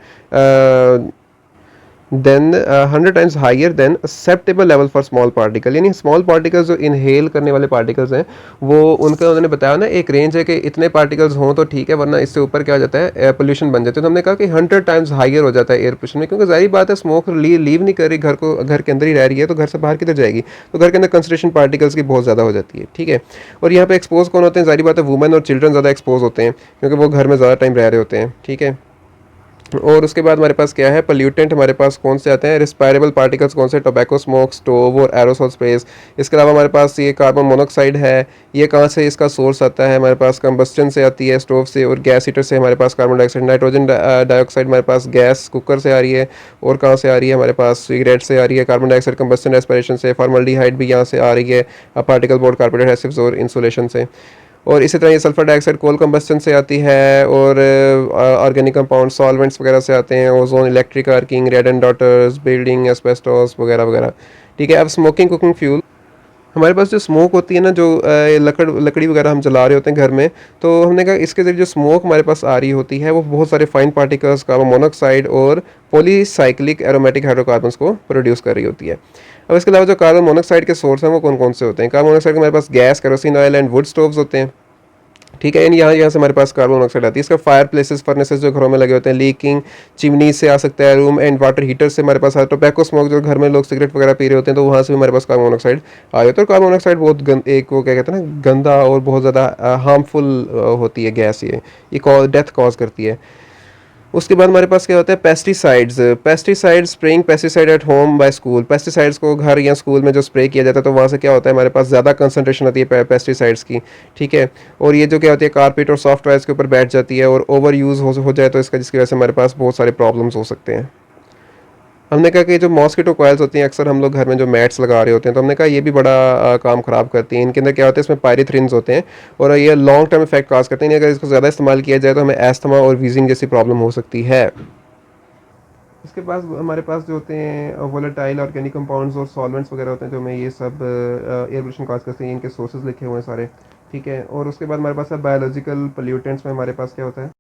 than 100 times higher than acceptable level for small particle. यानी स्मॉल पार्टिकल्स जो इनहेल करने वाले पार्टिकल्स हैं वो उनका उन्होंने बताया ना एक रेंज है कि इतने पार्टिकल्स हों तो ठीक है, वरना इससे ऊपर क्या हो जाता है एयर पोल्यूशन बन जाता है। तो हमने कहा कि 100 टाइम्स हाइयर हो जाता है एयर पोल्यूशन में, क्योंकि जाहिर बात है स्मोक लीव नहीं कर रही, घर के अंदर ही रह रही है, तो घर से बाहर किधर जाएगी, तो घर के अंदर कंसंट्रेशन पार्टिकल्स की बहुत ज़्यादा हो जाती है, ठीक है। और यहाँ पे एक्सपोज कौन होते हैं, जाहिर बात है वुमेन और चिल्ड्रन ज़्यादा एक्सपोज होते हैं क्योंकि वो घर में ज़्यादा टाइम रह रहे होते हैं, ठीक है। और उसके बाद हमारे पास क्या है, पोल्यूटेंट हमारे पास कौन से आते हैं, रिस्पायरेबल पार्टिकल्स कौन से, टोबैको स्मोक, स्टोव और एरोसोल स्प्रेस। इसके अलावा हमारे पास ये कार्बन मोनोऑक्साइड है, ये कहाँ से इसका सोर्स आता है, हमारे पास कंबस्टन से आती है, स्टोव से, और गैस हीटर से हमारे पास कार्बन डाइऑक्साइड, नाइट्रोजन डाइऑक्साइड हमारे पास गैस कुकर से आ रही है, और कहाँ से आ रही है, हमारे पास सिगरेट से आ रही है, कार्बन डाइऑक्साइड कंबस्टन रेस्पिरेशन से, फॉर्मल्डिहाइड भी यहाँ से आ रही है पार्टिकल बोर्ड, कार्पेट एडहेसिव्स और इंसुलेशन से। और इसी तरह ये सल्फर डाइऑक्साइड कोल कंबस्टन से आती है, और ऑर्गेनिक कंपाउंड सॉल्वेंट्स वगैरह से आते हैं, ozone, electric arcing, red and daughters, building asbestos वगैरह वगैरह, ठीक है। अब स्मोकिंग कुकिंग फ्यूल, हमारे पास जो स्मोक होती है ना, जो लकड़ी वगैरह हम जला रहे होते हैं घर में, तो हमने कहा इसके ज़रिए जो स्मोक हमारे पास आ रही होती है वो बहुत सारे फाइन पार्टिकल्स, कार्बन मोनोऑक्साइड और पॉलीसाइक्लिक एरोमेटिक हाइड्रोकार्बन्स को प्रोड्यूस कर रही होती है। अब इसके अलावा जो कार्बन मोनोऑक्साइड के सोर्स हैं वो कौन कौन से होते हैं, कार्बन मोनोऑक्साइड के हमारे पास gas, kerosene oil and wood stoves होते हैं, ठीक है। यहाँ यहाँ से हमारे पास कार्बन मोनोऑक्साइड आती है। इसका फायर प्लेसेस, फर्नेसेस जो घरों में लगे होते हैं, लीकिंग चिमनी से आ सकता है, रूम एंड वाटर हीटर से हमारे पास आता है, टोबैको स्मोक जो घर में लोग सिगरेट वगैरह पी रहे होते हैं तो वहाँ से भी हमारे पास कार्बन मोनोऑक्साइड आ जाता है। और कार्बन मोनोऑक्साइड बहुत एक वो क्या कहते हैं ना, गंदा और बहुत ज़्यादा हार्मफुल होती है गैस। ये डेथ कॉज करती है। उसके बाद हमारे पास क्या होता है, pesticides. Pesticide spraying pesticide at home by school. Pesticides को घर या स्कूल में जो स्प्रे किया जाता है तो वहाँ से क्या होता है, हमारे पास ज़्यादा कंसंट्रेशन होती है पेस्टिसाइड्स की। ठीक है। और ये जो क्या होती है, कारपेट और सॉफ्टवेयर के ऊपर बैठ जाती है और ओवर यूज़ हो जाए तो इसका, जिसकी वजह से हमारे पास बहुत सारे प्रॉब्लम्स हो सकते हैं। हमने कहा कि जो मॉस्किटो कॉइल्स होती हैं, अक्सर हम लोग घर में जो मैट्स लगा रहे होते हैं तो हमने कहा ये भी बड़ा काम ख़राब करती हैं। इनके अंदर क्या होता है, इसमें पायरीथ्रिन्स होते हैं और ये लॉन्ग टर्म इफेक्ट काज करते हैं। अगर इसको ज़्यादा इस्तेमाल किया जाए तो हमें एस्थमा और वीजिंग जैसी प्रॉब्लम हो सकती है। इसके पास हमारे पास जो होते हैं वोलेटाइल ऑर्गेनिक कंपाउंड्स और सॉल्वेंट्स वगैरह होते हैं जो हमें ये सब एयर पोल्यूशन काज करते हैं। इनके सोर्सेज लिखे हुए हैं सारे। ठीक है। और उसके बाद हमारे पास है बायोलॉजिकल पोल्यूटेंट्स में हमारे पास क्या होता है,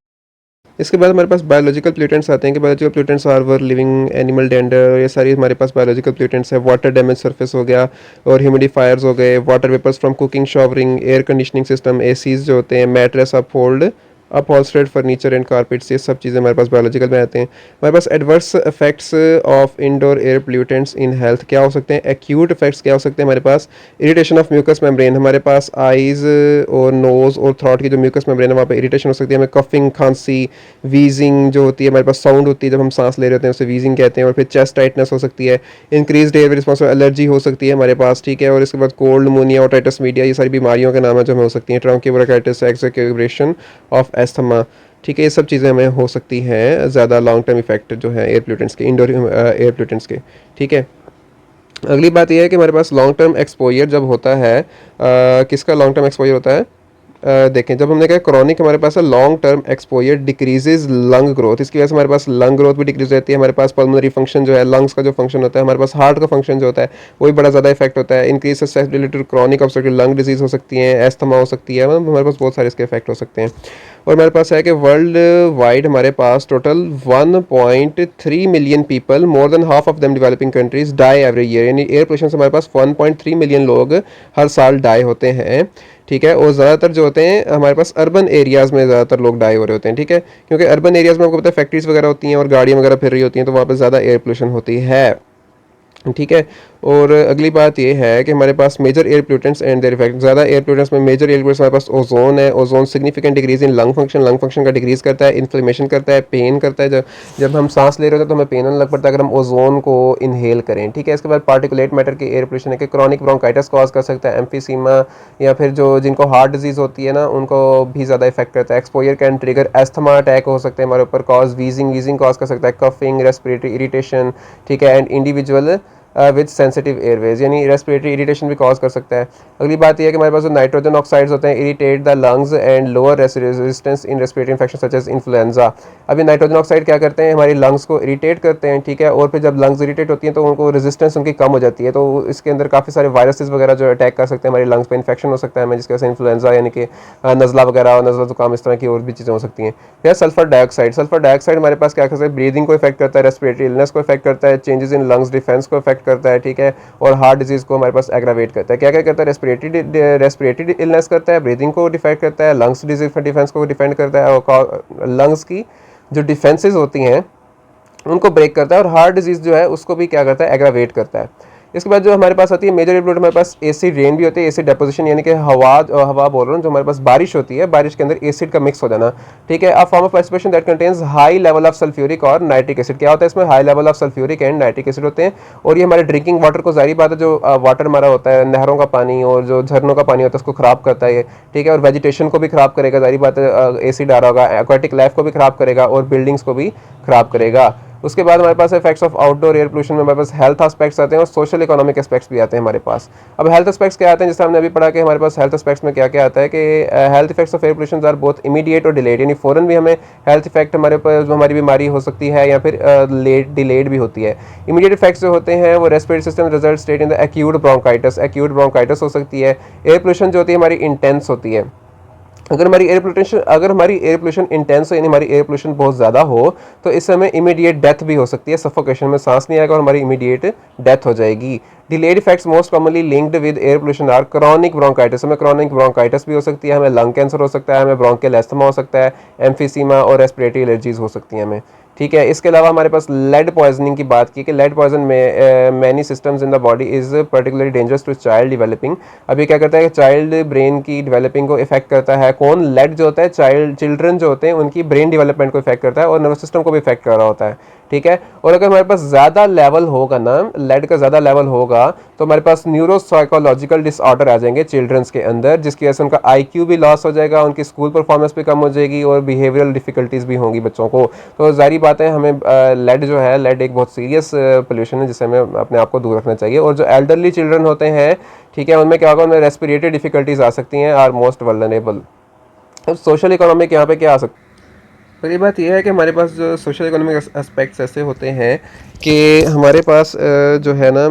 इसके बाद हमारे पास बायोलॉजिकल पोल्यूटेंट्स आते हैं कि biological pollutants are were living animal dander. ये सारी हमारे पास बायोलॉजिकल पोल्यूटेंट्स है। वाटर डैमेज सरफेस हो गया और ह्यूमिडिफायर्स हो गए, water vapours from cooking, showering, air conditioning system, ACs जो होते हैं, mattress uphold, upholstered furniture and carpets, ये सब चीज़ें हमारे पास बायोलॉजिकल में आते हैं। हमारे पास adverse effects of indoor air pollutants in health क्या हो सकते हैं, एक्यूट इफेक्ट्स क्या हो सकते हैं हमारे पास, इरिटेशन ऑफ म्यूकस मेम्ब्रेन। हमारे पास आइज़ और नोज़ और थ्रॉट की जो म्यूकस मेम्ब्रेन है वहाँ पे इरिटेशन हो सकती है। हमें कफिंग, खांसी, वीजिंग जो होती है, हमारे पास साउंड होती है जब हम सांस ले रहे होते हैं उसे वीजिंग कहते हैं। और फिर चेस्ट टाइटनेस हो सकती है, इंक्रीज एयर रिस्पॉन्स, एलर्जी हो सकती है हमारे पास। ठीक है। और इसके बाद कोल्ड, निमोनिया, ओटाइटिस मीडिया, ये सारी बीमारियों के नाम है जो हमें हो सकती हैं। ट्रॉन्कोब्रोंकाइटिस, एक्सक्यूब्रेशन ऑफ एस्थमा। ठीक है। ये सब चीज़ें हमें हो सकती हैं ज़्यादा लॉन्ग टर्म इफेक्ट जो है एयर पोल्यूटेंट्स के, इंडोर एयर पोल्यूटेंट्स के। ठीक है। अगली बात यह है कि हमारे पास लॉन्ग टर्म एक्सपोजर जब होता है, किसका लॉन्ग टर्म एक्सपोजर होता है, देखें जब हमने कहा क्रॉनिक हमारे पास है long term exposure decreases lung growth. इसकी वजह से हमारे पास लंग ग्रोथ भी डिक्रीज रहती है। हमारे पास पल्मोनरी फंक्शन जो है, लंग्स का जो फंक्शन होता है, हमारे पास हार्ट का फंक्शन जो होता है वो भी बड़ा ज़्यादा इफेक्ट होता है। Increase susceptibility to chronic obstructive lung disease हो सकती है, एस्थमा हो सकती है, मतलब हमारे पास बहुत सारे इसके इफेक्ट हो सकते हैं। और हमारे पास है कि वर्ल्ड वाइड हमारे पास total 1.3 million people, more than half of them developing countries, die every year. यानी एयर पोल्यूशन से हमारे पास 1.3 मिलियन लोग हर साल डाई होते हैं। ठीक है। और ज़्यादातर जो होते हैं हमारे पास अर्बन एरियाज़ में ज़्यादातर लोग डाई हो रहे होते हैं। ठीक है। क्योंकि अर्बन एरियाज़ में आपको पता है फैक्ट्रीज वगैरह होती हैं और गाड़ियाँ वगैरह फिर रही होती हैं तो वहाँ पर ज़्यादा एयर पोल्यूशन होती है। ठीक है। और अगली बात ये है कि हमारे पास major air pollutants and their effect. ज़्यादा एयर पोल्यूटेंट्स में मेजर एयर पोल्यूटेंट्स हमारे पास ओजोन है। Ozone significant decrease in lung function, lung function का डिक्रीज करता है, इन्फ्लेमेशन करता है, पेन करता है। जब हम सांस ले रहे होते हैं तो हमें पेन होने लग पड़ता है अगर हम ओजोन को इनहेल करें। ठीक है। इसके बाद पार्टिकुलेट मैटर के एयर पोल्यूशन है कि क्रॉनिक ब्रोंकाइटिस कॉज कर सकता है, एम्फीसीमा, या फिर जो जिनको हार्ट डिजीज़ होती है ना उनको भी ज़्यादा इफेक्ट करता है। Exposure can trigger asthma attack हो सकते हैं हमारे ऊपर, कॉज वीजिंग कॉज कर सकता है, कफिंग, रेस्पिरेटरी इरिटेशन। ठीक है। And individual with sensitive Airways, यानी रेस्पिरेटरी इरिटेशन भी कॉज कर सकता है। अगली बात यह है कि हमारे पास जो नाइट्रोजन ऑक्साइड्स होते हैं irritate the lungs and lower resistance in respiratory infection such as influenza. अभी नाइट्रोजन ऑक्साइड क्या करते हैं, हमारी लंग्स को इरिटेट करते हैं। ठीक है। और फिर जब लंग्स इरिटेट होती हैं तो उनको रेजिस्टेंस उनकी कम हो जाती है, तो इसके अंदर काफ़ी सारे वायरसेस वगैरह जो अटैक कर सकते हैं हमारी लंग्स पे, इन्फेक्शन हो सकता है हमें, जिसकी वजह से इन्फ्लुएंजा यानी कि नज़ला वगैरह, नज़ला जुकाम, इस तरह की और भी चीज़ें हो सकती हैं। फिर सल्फर डाइऑक्साइड, सल्फर डाइऑक्साइड हमारे पास क्या करता है, ब्रीदिंग को इफेक्ट करता है, रेस्पिरेटरी इलनेस को इफेक्ट करता है, चेंजेस इन लंग्स डिफेंस को इफेक्ट करता है। ठीक है। और हार्ट डिजीज़ को हमारे पास एग्रावेट करता है। क्या क्या करता है, रेस्पिरेटरी इलनेस करता है, ब्रीदिंग को डिफेक्ट करता है, लंग्स डिजीज डिफेंस को डिफेंड करता है, और लंग्स की जो डिफेंसेस होती हैं उनको ब्रेक करता है, और हार्ट डिजीज़ जो है उसको भी क्या करता है, एग्रावेट करता है। इसके बाद जो हमारे पास आती है मेजर एयर पोल्यूशन, हमारे पास एसिड रेन भी होती है, एसिड डेपोजिशन यानी कि हवा बोल रहा हूँ, जो हमारे पास बारिश होती है, बारिश के अंदर एसिड का मिक्स हो जाना। ठीक है। A form of precipitation that contains high level of sulphuric और नाइट्रिक एसिड। क्या होता है इसमें, high level of sulphuric and nitric acid होते हैं। और ये हमारे ड्रिंकिंग वाटर को, जाहिर बात है जो वाटर हमारा होता है, नहरों का पानी और जो झरनों का पानी होता है उसको खराब करता है ये। ठीक है। और वेजिटेशन को भी खराब करेगा, जाहिर बात है एसिड आ रहा होगा, एक्वाटिक लाइफ को भी खराब करेगा और बिल्डिंग्स को भी खराब करेगा। उसके बाद हमारे पास effects of outdoor air pollution में हमारे पास हेल्थ एस्पेक्ट्स आते हैं और सोशल इकोनॉमिक एस्पेक्ट्स भी आते हैं हमारे पास। अब हेल्थ एस्पेक्ट्स क्या आते हैं, जैसे हमने अभी पढ़ा कि हमारे पास हेल्थ एस्पेक्ट्स में क्या क्या आता है कि health effects of air pollution are both immediate और डिलेड, यानी फ़ौरन भी हमें हेल्थ इफेक्ट हमारे ऊपर जो हमारी बीमारी हो सकती है या फिर डिलेड भी होती है। इमीडिएट इफेक्ट्स जो होते हैं वो respiratory system result state in the acute bronchitis हो सकती है। एयर पोल्यूशन जो होती है हमारी इंटेंस होती है, अगर हमारी एयर पोल्यूशन इंटेंस हो, यानी हमारी एयर पोल्यूशन बहुत ज़्यादा हो, तो इस समय इमीडिएट डेथ भी हो सकती है, सफोकेशन में सांस नहीं आएगा और हमारी इमीडिएट डेथ हो जाएगी। Delayed effects most commonly linked with air pollution are chronic bronchitis, हमें क्रॉनिक ब्रोंकाइटिस भी हो सकती है, हमें लंग कैंसर हो सकता है, हमें ब्रोंकियल एस्थमा हो सकता है, एम्फीसीमा और रेस्पिरेटरी एलर्जीज हो सकती हैं हमें, ठीक है। इसके अलावा हमारे पास लेड पॉइजनिंग की बात की कि लेड पॉइजन में many systems in the body is particularly dangerous to child developing. अभी क्या करता है कि चाइल्ड ब्रेन की डेवलपिंग को इफेक्ट करता है। कौन? लेड जो होता है चिल्ड्रन जो होते हैं उनकी ब्रेन डेवलपमेंट को इफेक्ट करता है और नर्वस सिस्टम को भी इफेक्ट कर रहा होता है, ठीक है। और अगर हमारे पास ज़्यादा लेवल होगा ना, लेड का ज़्यादा लेवल होगा, तो हमारे पास न्यूरोसाइकोलॉजिकल डिसऑर्डर आ जाएंगे चिल्ड्रंस के अंदर, जिसकी वजह से उनका आईक्यू भी लॉस हो जाएगा, उनकी स्कूल परफॉर्मेंस भी कम हो जाएगी और बिहेवियरल डिफिकल्टीज़ भी होंगी बच्चों को। तो जारी बात है, हमें लेड जो है, लेड एक बहुत सीरियस पोल्यूशन है जिससे हमें अपने आप को दूर रखना चाहिए। और जो एल्डरली चिल्ड्रन होते हैं, ठीक है, उनमें क्या होगा, उनमें रेस्पिरेटरी डिफिकल्टीज़ आ सकती हैं, आर मोस्ट वल्नरेबल। और सोशल इकोनॉमिक यहाँ पे क्या आ सकता है? पहली बात यह है कि हमारे पास जो सोशल इकोनॉमिक एस्पेक्ट्स ऐसे होते हैं कि हमारे पास जो है ना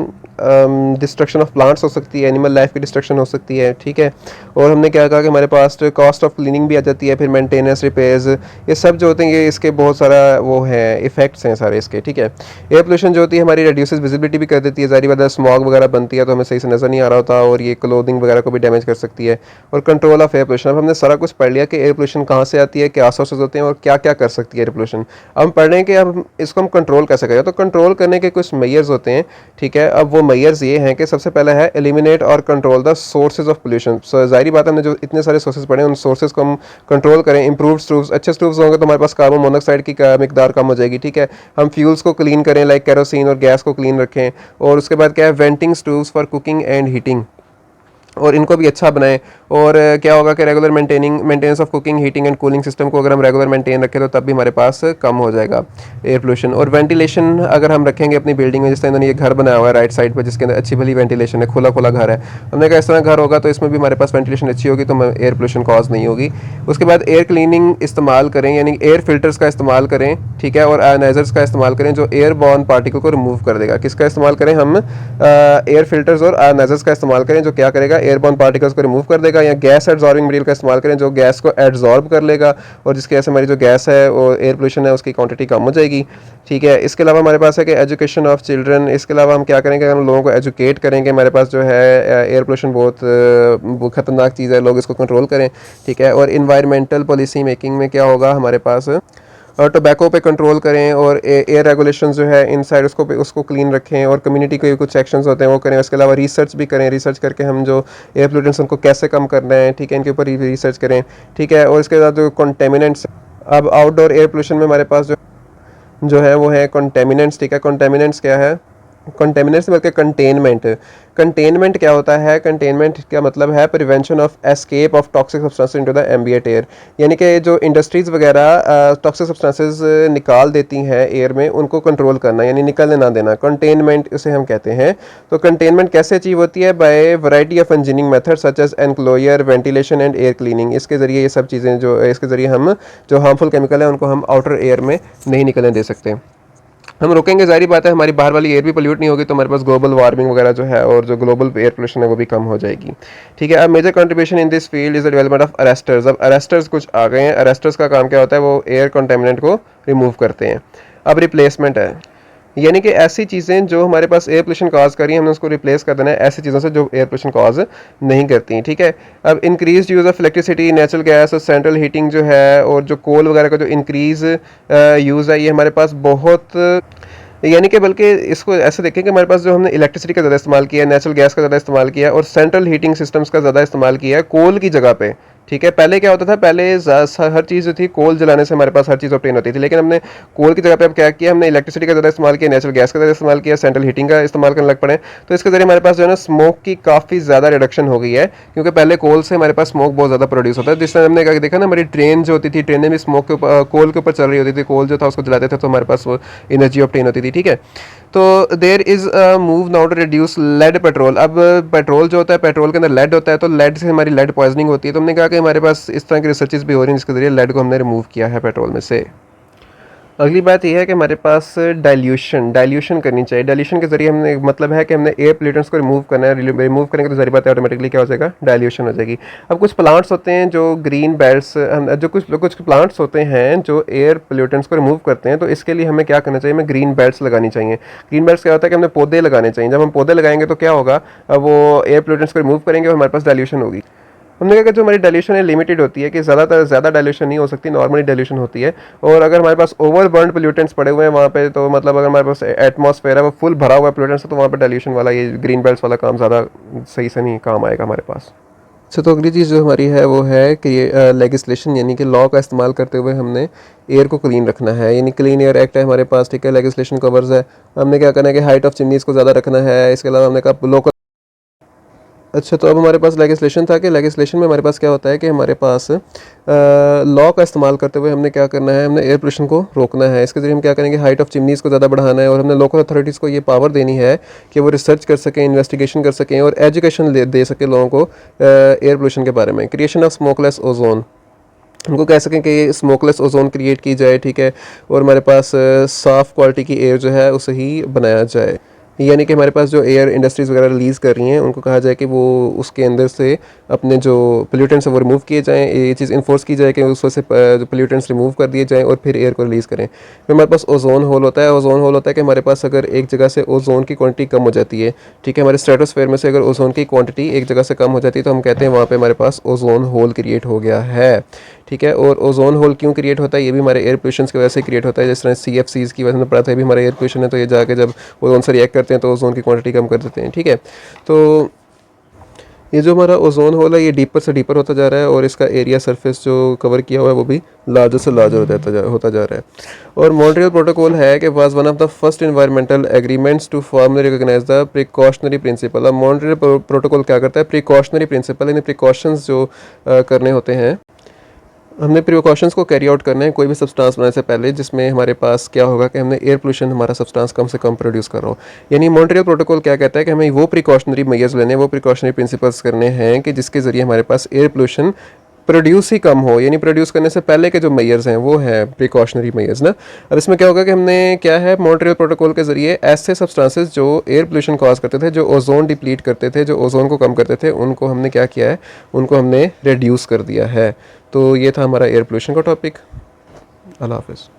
डिस्ट्रक्शन ऑफ प्लांट्स हो सकती है, एनिमल लाइफ की डिस्ट्रक्शन हो सकती है, ठीक है। और हमने क्या कहा कि हमारे पास कॉस्ट ऑफ क्लीनिंग भी आ जाती है, फिर मेंटेनेंस, रिपेयर्स, ये सब जो होते हैं ये इसके बहुत सारा वो है इफेक्ट्स हैं सारे इसके, ठीक है। एयर पोल्यूशन जो होती है हमारी रिड्यूसेस विजिबिलिटी भी कर देती है, ज़ाहिर बात है स्मॉग वगैरह बनती है तो हमें सही से नज़र नहीं आ रहा होता और ये क्लोथिंग वगैरह को भी डैमेज कर सकती है। और कंट्रोल ऑफ एयर पोल्यूशन, अब हमने सारा कुछ पढ़ लिया कि एयर पोल्यूशन कहाँ से आती है, क्या सोर्सेज होते हैं और क्या क्या कर सकती है एयर पोल्यूशन। अब हम पढ़ रहे हैं कि अब इसको हम कंट्रोल कैसे करें। तो कंट्रोल करने के कुछ मेजर्स होते हैं, ठीक है। अब वो मेजर्स ये हैं कि सबसे पहला है एलिमिनेट और control the sources of pollution. जाहिर बात है, हमने जो इतने सारे सोर्सेज पढ़े उन सोर्सेज को हम कंट्रोल करें। इंप्रूव स्टूव्स, अच्छे स्टूव्स होंगे तो हमारे पास कार्बन मोनोऑक्साइड की मिकदार कम हो जाएगी, ठीक है। हम फ्यूल्स को क्लीन करें, लाइक केरोसिन और गैस को क्लीन रखें। और उसके बाद क्या है, वेंटिंग स्टूव्स फॉर कुकिंग एंड हीटिंग, और इनको भी अच्छा बनाएं। और क्या होगा कि regular maintenance of cooking, heating and cooling system को अगर हम रेगुलर मेंटेन रखें तो तब भी हमारे पास कम हो जाएगा एयर पोल्यूशन। और वेंटिलेशन अगर हम रखेंगे अपनी बिल्डिंग में, जिस तरह इन्होंने ये घर बनाया हुआ है राइट साइड पर जिसके अंदर अच्छी भली वेंटिलेशन है, खुला खुला घर है, हमने कहा इस तरह घर होगा तो इसमें भी हमारे पास वेंटिलेशन अच्छी होगी तो एयर पोल्यूशन कॉज नहीं होगी। उसके बाद एयर क्लीनिंग इस्तेमाल करें, यानी एयर फिल्टर्स का इस्तेमाल करें, ठीक है। और आयोनाइजर्स का इस्तेमाल करें जो एयर बॉर्न पार्टिकल को रिमूव कर देगा। किसका इस्तेमाल करें हम? एयर फिल्टर्स और आयोनाइजर्स का इस्तेमाल करें जो क्या करेगा, एयर बॉर्न पार्टिकल्स को रिमूव कर देगा। या गैस एब्जॉर्बिंग मटेरियल का इस्तेमाल करें जो गैस को एब्जॉर्ब कर लेगा और जिसकी वजह से हमारी जो गैस है और एयर पोल्यूशन है उसकी क्वांटिटी कम हो जाएगी, ठीक है। इसके अलावा हमारे पास है कि एजुकेशन ऑफ चिल्ड्रन, इसके अलावा हम क्या करेंगे, हम लोगों को एजुकेट करेंगे। हमारे पास जो है एयर पोल्यूशन बहुत खतरनाक चीज़ है, लोग इसको कंट्रोल करें, ठीक है। और इन्वायरमेंटल पॉलिसी मेकिंग में क्या होगा हमारे पास, और टोबैको पे कंट्रोल करें और एयर रेगुलेशन जो है इनसाइड उसको क्लीन रखें। और कम्युनिटी के कुछ एक्शंस होते हैं वो करें। उसके अलावा रिसर्च भी करें, रिसर्च करके हम जो एयर पोल्यूशन उनको कैसे कम करना है, ठीक है, इनके ऊपर रिसर्च करें, ठीक है। और इसके बाद जो कंटेमिनेंट्स, अब आउटडोर एयर पोल्यूशन में हमारे पास जो है वो है कंटेमिनेंट्स, ठीक है। कंटेमिनेंट्स क्या है? कंटेमिनेंट्स बल्कि कंटेनमेंट। कंटेनमेंट क्या होता है? कंटेनमेंट का मतलब है prevention of escape of toxic substances into the ambient air, यानी कि जो इंडस्ट्रीज़ वगैरह टॉक्सिक सब्सटेंसेस निकाल देती हैं एयर में उनको कंट्रोल करना, यानी निकलने ना देना, कंटेनमेंट उसे हम कहते हैं। तो कंटेनमेंट कैसे अचीव होती है? By variety of engineering method such as enclosure, ventilation and air cleaning. इसके ज़रिए ये सब चीज़ें जो इसके ज़रिए हम जो हार्मफुल केमिकल है उनको हम आउटर एयर में नहीं निकलने दे सकते। हम रोकेंगे, जारी बात है हमारी बाहर वाली एयर भी पोल्यूट नहीं होगी तो हमारे पास ग्लोबल वार्मिंग वगैरह जो है और जो ग्लोबल एयर पोल्यूशन है वो भी कम हो जाएगी, ठीक है। अब major contribution in this field is the development of arresters. अब अरेस्टर्स कुछ आ गए हैं। अरेस्टर्स का काम क्या होता है? वो एयर कंटेमिनेंट को रिमूव करते हैं। अब रिप्लेसमेंट है, यानी कि ऐसी चीज़ें जो हमारे पास एयर पोल्यूशन कॉज कर रही हैं हमने उसको रिप्लेस कर देना है ऐसी चीज़ों से जो एयर पोल्यूशन कॉज नहीं करती, ठीक है। अब increase use of electricity, natural gas और सेंट्रल हीटिंग जो है और जो कोल वगैरह का जो इंक्रीज यूज़ है ये हमारे पास बहुत, यानी कि बल्कि इसको ऐसे देखें कि हमारे पास जो हमने इलेक्ट्रिसिटी का ज़्यादा इस्तेमाल किया है, नेचुरल गैस का ज़्यादा इस्तेमाल किया है और सेंट्रल हीटिंग सिस्टम्स का ज़्यादा इस्तेमाल किया है कोल की जगह पे, ठीक है। पहले क्या होता था? पहले हर चीज़ जो थी कोल जलाने से हमारे पास हर चीज़ ऑब्टेन होती थी, लेकिन हमने कोल की जगह पे अब क्या किया, हमने इलेक्ट्रिसिटी का ज़्यादा इस्तेमाल किया, नेचुरल गैस का ज़्यादा इस्तेमाल किया, सेंट्रल हीटिंग का इस्तेमाल करने लग पड़े। तो इसके ज़रिए हमारे पास जो है ना स्मोक की काफ़ी ज़्यादा रिडक्शन हो गई है, क्योंकि पहले कोल से हमारे पास स्मोक बहुत ज़्यादा प्रोड्यूस होता है। जिस तरह हमने क्या देखा ना, हमारी ट्रेन जो होती थी, ट्रेनें भी स्मोक के ऊपर कोल के ऊपर चल रही होती थी। कोल जो था उसको जलाते थे तो हमारे पास वो एनर्जी ऑब्टेन होती थी, ठीक है। तो there is a move now to reduce lead petrol. अब पेट्रोल जो होता है, पेट्रोल के अंदर लेड होता है, तो लेड से हमारी लेड पॉइजनिंग होती है। तो हमने कहा कि हमारे पास इस तरह की रिसर्चेज भी हो रही हैं जिसके जरिए लेड को हमने रिमूव किया है पेट्रोल में से। अगली बात यह है कि हमारे पास डाइल्यूशन करनी चाहिए। डाइल्यूशन के ज़रिए हमने मतलब है कि हमने एयर पोल्यूटेंट्स को रिमूव करना है। रिमूव करेंगे तो ज़ाहिर बात है ऑटोमेटिकली क्या हो जाएगा, डाइल्यूशन हो जाएगी। अब कुछ प्लांट्स होते हैं जो ग्रीन बेल्ट्स, जो कुछ प्लांट्स होते हैं जो एयर पोल्यूटेंट्स को रिमूव करते हैं, तो इसके लिए हमें क्या करना चाहिए, हमें ग्रीन बेल्ट्स लगानी चाहिए। ग्रीन बेल्ट्स क्या होता है कि हमें पौधे लगाने चाहिए। जब हम पौधे लगाएंगे तो क्या होगा, वो एयर पोल्यूटेंट्स को रिमूव करेंगे और हमारे पास डाइल्यूशन होगी। हमने कहा कि जो हमारी डाइल्यूशन है लिमिटेड होती है, कि ज़्यादा डाइल्यूशन नहीं हो सकती, नॉर्मली डाइल्यूशन होती है। और अगर हमारे पास ओवर बर्न पोल्यूटेंट्स पड़े हुए हैं वहाँ पे, तो मतलब अगर हमारे पास एटमॉस्फेयर है वो फुल भरा हुआ है पोल्यूटेंट्स से, तो वहाँ पे डाइल्यूशन वाला ये ग्रीन बेल्ट्स वाला काम ज़्यादा सही से नहीं काम आएगा हमारे पास। अच्छा, तो अगली चीज़ जो हमारी है वो है कि लेजिस्लेशन, यानी कि लॉ का इस्तेमाल करते हुए हमने एयर को क्लीन रखना है। यानी क्लीन एयर एक्ट है हमारे पास, ठीक है, लेजिस्लेशन कवर्स है। हमने क्या करना है कि हाइट ऑफ चिमनीज़ को ज़्यादा रखना है। इसके अलावा हमने कहा लोकल। अच्छा, तो अब हमारे पास लेजिस्लेशन था कि लेजिस्लेशन में हमारे पास क्या होता है कि हमारे पास लॉ का इस्तेमाल करते हुए हमने क्या करना है, हमने एयर पोल्यूशन को रोकना है। इसके ज़रिए हम क्या करेंगे, हाइट ऑफ चिमनीज़ को ज़्यादा बढ़ाना है, और हमने लोकल अथॉरिटीज़ को ये पावर देनी है कि वो रिसर्च कर सकें, इन्वेस्टिगेशन कर सकें और एजुकेशन दे सकें लोगों को एयर पोल्यूशन के बारे में। क्रिएशन ऑफ स्मोकलेस ओजोन, उनको कह सकें कि स्मोकलेस ओजोन क्रिएट की जाए, ठीक है, और हमारे पास साफ़ क्वालिटी की एयर जो है उसे ही बनाया जाए। यानी कि हमारे पास जो एयर इंडस्ट्रीज़ वगैरह रिलीज़ कर रही हैं उनको कहा जाए कि वो उसके अंदर से अपने जो पोल्यूटेंट्स हैं वो रिमूव किए जाएँ। ये चीज़ इन्फोर्स की जाए कि उसमें से जो पोल्यूटेंट्स रिमूव कर दिए जाएँ और फिर एयर को रिलीज़ करें। फिर हमारे पास ओजोन होल होता है। ओजोन होल होता है कि हमारे पास अगर एक जगह से ओजोन की क्वांटिटी कम हो जाती है, ठीक है, हमारे स्ट्रेटोस्फेयर में से अगर ओजोन की क्वांटिटी एक जगह से कम हो जाती है तो हम कहते हैं वहाँ पे हमारे पास ओजोन होल क्रिएट हो गया है, ठीक है। और ओजोन होल क्यों क्रिएट होता है, ये भी हमारे एयर पोल्यूशन की वजह से क्रिएट होता है। जिस तरह CFCs की वजह से पड़ा था, भी हमारे एयर पोल्यूशन है, तो ये जाके जब ओजोन से रिएक्ट करते हैं तो ओजोन की क्वांटिटी कम कर देते हैं, ठीक है। तो ये जो हमारा ओजोन होल है ये डीपर से डीपर होता जा रहा है, और इसका एरिया सरफेस जो कवर किया हुआ है वो भी लार्जर से लार्जर होता जा रहा है। और मॉन्ट्रियल प्रोटोकॉल है कि was one of the first environmental agreements to formally recognise the precautionary principle. अब मॉन्ट्रियल प्रोटोकॉल क्या करता है, प्रिकॉशनरी प्रिंसिपल यानी प्रिकॉशंस जो करने होते हैं, हमने प्रिकॉशंस को कैरी आउट करना है कोई भी सब्सटेंस बनाने से पहले, जिसमें हमारे पास क्या होगा कि हमने एयर पोल्यूशन हमारा सब्सटेंस कम से कम प्रोड्यूस कर रहा हो। यानी मॉन्ट्रियल प्रोटोकॉल क्या कहता है कि हमें वो प्रिकॉशनरी मेजर्स लेने, वो प्रिकॉशनरी प्रिंसिपल्स करने हैं कि जिसके ज़रिए हमारे पास एयर पोल्यूशन प्रोड्यूस ही कम हो। यानी प्रोड्यूस करने से पहले के जो मेजर्स हैं वो हैं प्रिकॉशनरी मेजर्स ना। अब इसमें क्या होगा कि हमने क्या है, मॉन्ट्रियल प्रोटोकॉल के ज़रिए ऐसे सब्सटेंसेस जो एयर पोल्यूशन कॉज करते थे, जो ओजोन डिप्लीट करते थे, जो ओजोन को कम करते थे, उनको हमने क्या किया है, उनको हमने रिड्यूस कर दिया है। तो ये था हमारा एयर पोल्यूशन का टॉपिक। अल्लाह हाफ़िज़।